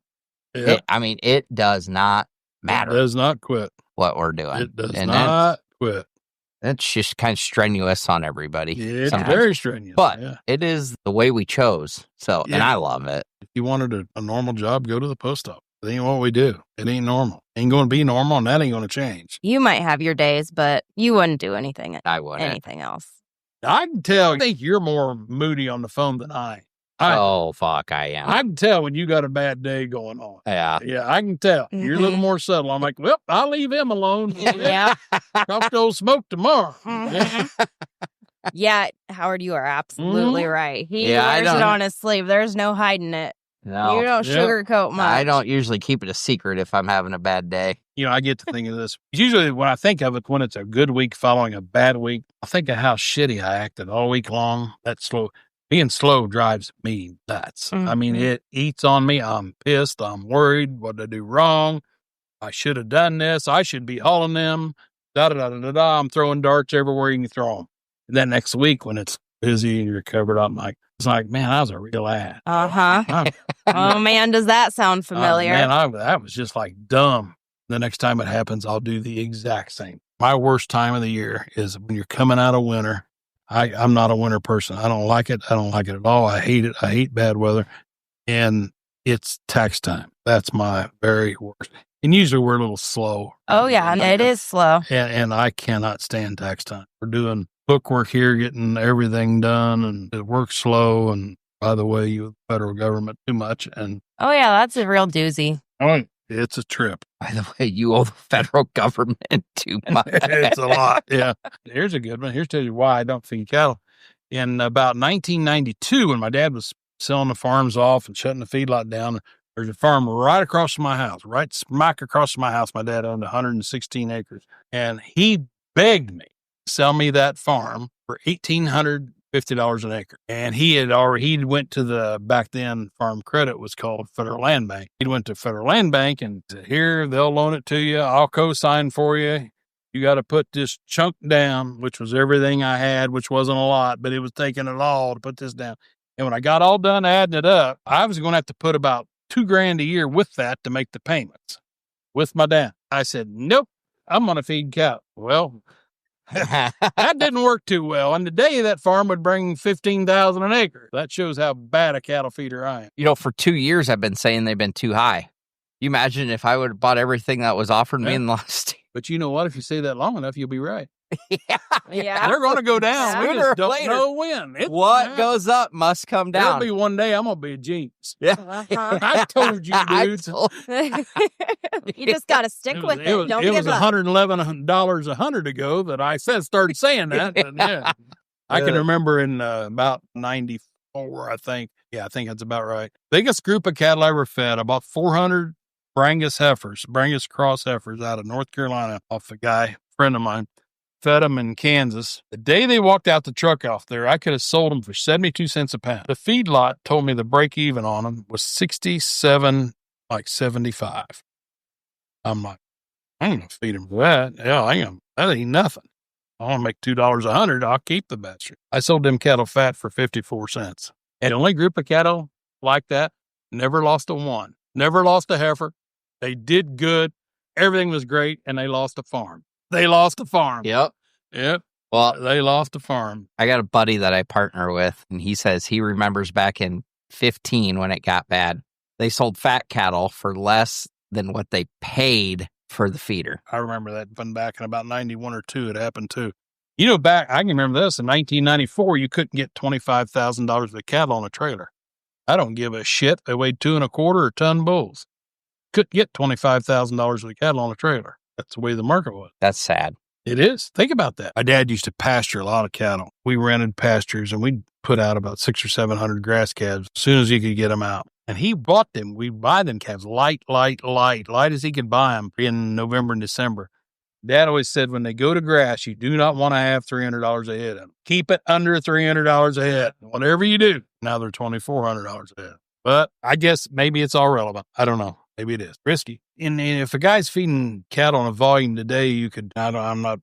Yep. It does not matter. It does not quit. What we're doing. It does not quit. That's just kind of strenuous on everybody. Yeah, it's very strenuous. But it is the way we chose. So, and I love it. If you wanted a normal job, go to the post office. It ain't what we do. It ain't normal. Ain't going to be normal, and that ain't going to change. You might have your days, but you wouldn't do anything else. I can tell. I think you're more moody on the phone than I. Oh, fuck, I am. I can tell when you got a bad day going on. Yeah. Yeah, I can tell. Mm-hmm. You're a little more subtle. I'm like, well, I'll leave him alone. Yeah. Talk to old Smoke tomorrow. Mm-hmm. Yeah, Howard, you are absolutely right. He wears it on his sleeve. There's no hiding it. No. You don't sugarcoat much. I don't usually keep it a secret if I'm having a bad day. I get to think of this. Usually when I think of it, when it's a good week following a bad week, I think of how shitty I acted all week long. That slow. Being slow drives me nuts. Mm-hmm. It eats on me. I'm pissed. I'm worried. What did I do wrong? I should have done this. I should be hauling them. Da-da-da-da-da. I'm throwing darts everywhere you can throw them. And then next week when it's busy and you're covered up, it's like, man, I was a real ass. Uh-huh. Oh, man, does that sound familiar? That was just like dumb. The next time it happens, I'll do the exact same. My worst time of the year is when you're coming out of winter. I'm not a winter person. I don't like it. I don't like it at all. I hate it. I hate bad weather. And it's tax time. That's my very worst. And usually we're a little slow. Oh, yeah. It is slow. And I cannot stand tax time. We're doing bookwork here, getting everything done, and it works slow. And by the way, you federal government too much. And oh, yeah, that's a real doozy. Oh, it's a trip. By the way, you owe the federal government too much. It's a lot. Yeah. Here's a good one. Here's to you why I don't feed cattle. In about 1992, when my dad was selling the farms off and shutting the feedlot down, there's a farm right across from my house, right smack across from my house. My dad owned 116 acres. And he begged me to sell me that farm for $1,850 an acre. And he went to the, back then Farm Credit was called Federal Land Bank. He went to Federal Land Bank and said, here, they'll loan it to you. I'll co-sign for you. You got to put this chunk down, which was everything I had, which wasn't a lot, but it was taking it all to put this down. And when I got all done adding it up, I was going to have to put about $2,000 a year with that to make the payments with my dad. I said, nope, I'm going to feed cow. Well, that didn't work too well. And today that farm would bring $15,000 an acre. That shows how bad a cattle feeder I am. For 2 years, I've been saying they've been too high. You imagine if I would have bought everything that was offered me in the last. But you know what? If you say that long enough, you'll be right. Yeah. They're going to go down. Sooner We just or don't later, know when. What goes up must come down. There'll be one day I'm going to be a genius. Yeah. Uh-huh. I told you, dudes. You just got to stick with it. Don't it give was up. $111 a hundred ago that I started saying that. But yeah, I can remember in about 94, I think. Yeah, I think that's about right. Biggest group of cattle I ever fed, about 400 Brangus cross heifers out of North Carolina off a guy, friend of mine. Fed them in Kansas. The day they walked out the truck off there, I could have sold them for 72 cents a pound. The feedlot told me the break even on them was 67, like 75. I'm like, I ain't gonna feed them for that. Yeah, that ain't nothing. I want to make $2 a hundred. I'll keep the bastard. I sold them cattle fat for 54 cents. And the only group of cattle like that, never lost a one, never lost a heifer. They did good. Everything was great. And they lost a farm. They lost a farm. Yep. Well, they lost a farm. I got a buddy that I partner with, and he says he remembers back in 15 when it got bad. They sold fat cattle for less than what they paid for the feeder. I remember that from back in about 91 or 2, it happened too. You know, back, I can remember this, in 1994, you couldn't get $25,000 of cattle on a trailer. I don't give a shit. They weighed 2 1/4 or ton bulls. Couldn't get $25,000 of cattle on a trailer. That's the way the market was. That's sad. It is. Think about that. My dad used to pasture a lot of cattle. We rented pastures and we'd put out about 600 or 700 grass calves as soon as he could get them out. And he bought them. We'd buy them calves light as he could buy them in November and December. Dad always said when they go to grass, you do not want to have $300 a head. Keep it under $300 a head. Whatever you do. Now they're $2,400 a head. But I guess maybe it's all relevant. I don't know. Maybe it is risky. And if a guy's feeding cattle on a volume today, you could, I'm not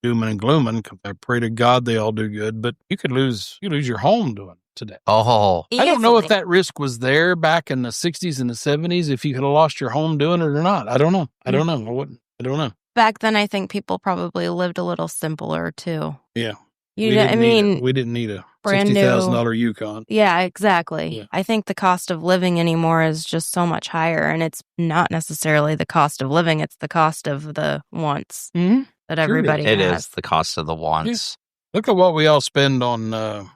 dooming and glooming. I pray to God they all do good, but you could lose your home doing it today. Oh, I don't know if that risk was there back in the 60s and the 70s, if you could have lost your home doing it or not. I don't know. I don't know. Back then, I think people probably lived a little simpler too. Yeah. We didn't need a brand new $60,000 Yukon. Yeah, exactly. Yeah. I think the cost of living anymore is just so much higher, and it's not necessarily the cost of living; it's the cost of the wants that everybody has. It is the cost of the wants. Yeah. Look at what we all spend on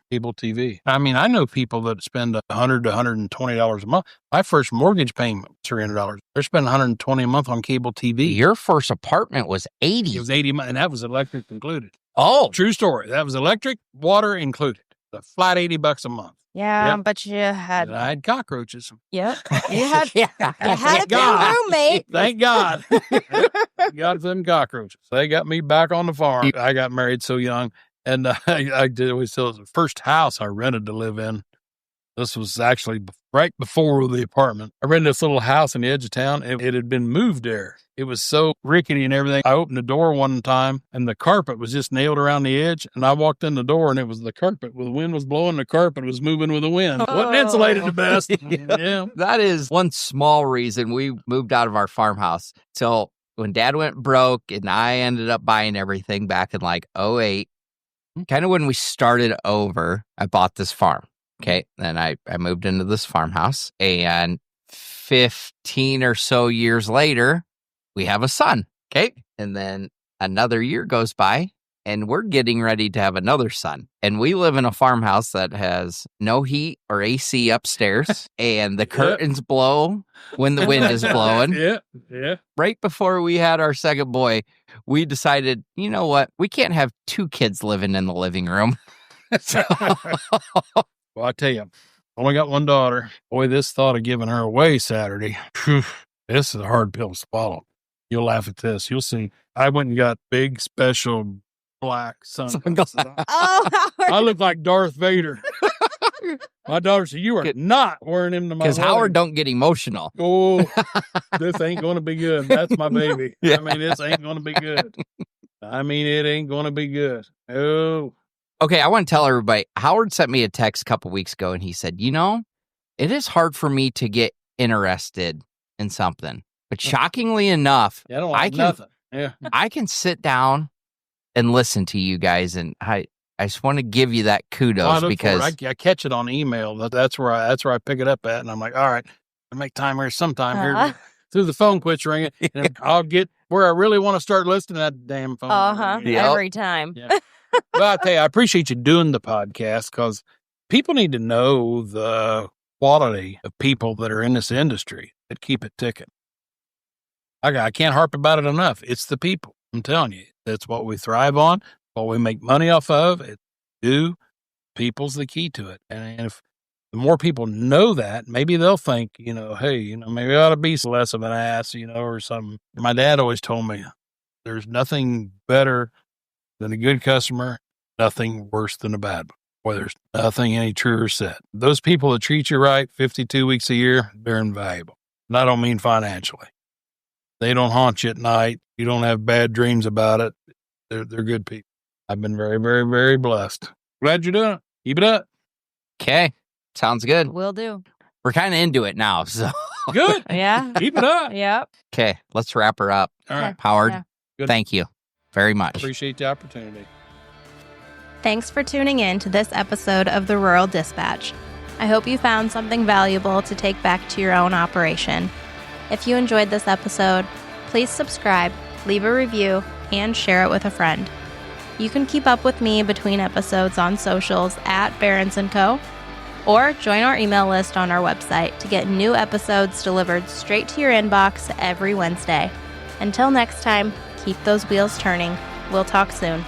cable TV. I mean, I know people that spend $100 to $120 a month. My first mortgage payment was $300. They're spending $120 a month on cable TV. Your first apartment was $80. It was $80, and that was electric included. Oh, true story. That was electric, water included. A flat $80 a month. Yeah, Yep. but you had. And I had cockroaches. Yep. You had. yeah. You had a God. good roommate. Thank God. Thank God for them cockroaches. They got me back on the farm. I got married so young, and I did always tell the first house I rented to live in. This was actually right before the apartment. I rented this little house on the edge of town. It had been moved there. It was so rickety and everything. I opened the door one time, and the carpet was just nailed around the edge. And I walked in the door, and it was the carpet. The wind was blowing. The carpet was moving with the wind. Wasn't insulated the best. Yeah. That is one small reason we moved out of our farmhouse. So when Dad went broke and I ended up buying everything back in like 2008, kind of when we started over, I bought this farm. Okay. Then I moved into this farmhouse, and 15 or so years later, we have a son. Okay. And then another year goes by, and we're getting ready to have another son. And we live in a farmhouse that has no heat or AC upstairs, and the curtains blow when the wind is blowing. Yeah. Right before we had our second boy, we decided, you know what? We can't have 2 kids living in the living room. Well, I tell you, only got one daughter. Boy, this thought of giving her away Saturday, this is a hard pill to swallow. You'll laugh at this. You'll see. I went and got big special black sunglasses. Oh, I Howard. look like Darth Vader. My daughter said, "You are not wearing them to my Because wedding." Howard don't get emotional. Oh, this ain't going to be good. That's my baby. Yeah. I mean, this ain't going to be good. I mean, it ain't going to be good. Oh, Okay, I want to tell everybody, Howard sent me a text a couple weeks ago, and he said, it is hard for me to get interested in something. But shockingly enough, I don't like nothing. Yeah. I can sit down and listen to you guys, and I just want to give you that kudos because I catch it on email. That's where I pick it up at, and I'm like, all right, I make time here sometime here through the phone quits ringing, and I'll get where I really want to start listening to that damn phone. Yep. Every time. Yeah. But I tell you, I appreciate you doing the podcast because people need to know the quality of people that are in this industry that keep it ticking. I can't harp about it enough. It's the people. I'm telling you, that's what we thrive on, what we make money off of. People's the key to it. And if the more people know that, maybe they'll think, hey, maybe I ought to be less of an ass, or something. My dad always told me there's nothing better than a good customer, nothing worse than a bad one. Boy, there's nothing any truer said. Those people that treat you right 52 weeks a year, they're invaluable. And I don't mean financially. They don't haunt you at night. You don't have bad dreams about it. They're good people. I've been very, very, very blessed. Glad you're doing it. Keep it up. okay, sounds good. Will do. We're kind of into it now, so Good. Yeah. Keep it up. Yep. okay, let's wrap her up. All right. Howard, Yeah. Good. thank you very much. Appreciate the opportunity. Thanks for tuning in to this episode of the Rural Dispatch. I hope you found something valuable to take back to your own operation. If you enjoyed this episode, please subscribe, leave a review, and share it with a friend. You can keep up with me between episodes on socials at Barons & Co. or join our email list on our website to get new episodes delivered straight to your inbox every Wednesday. Until next time, keep those wheels turning. We'll talk soon.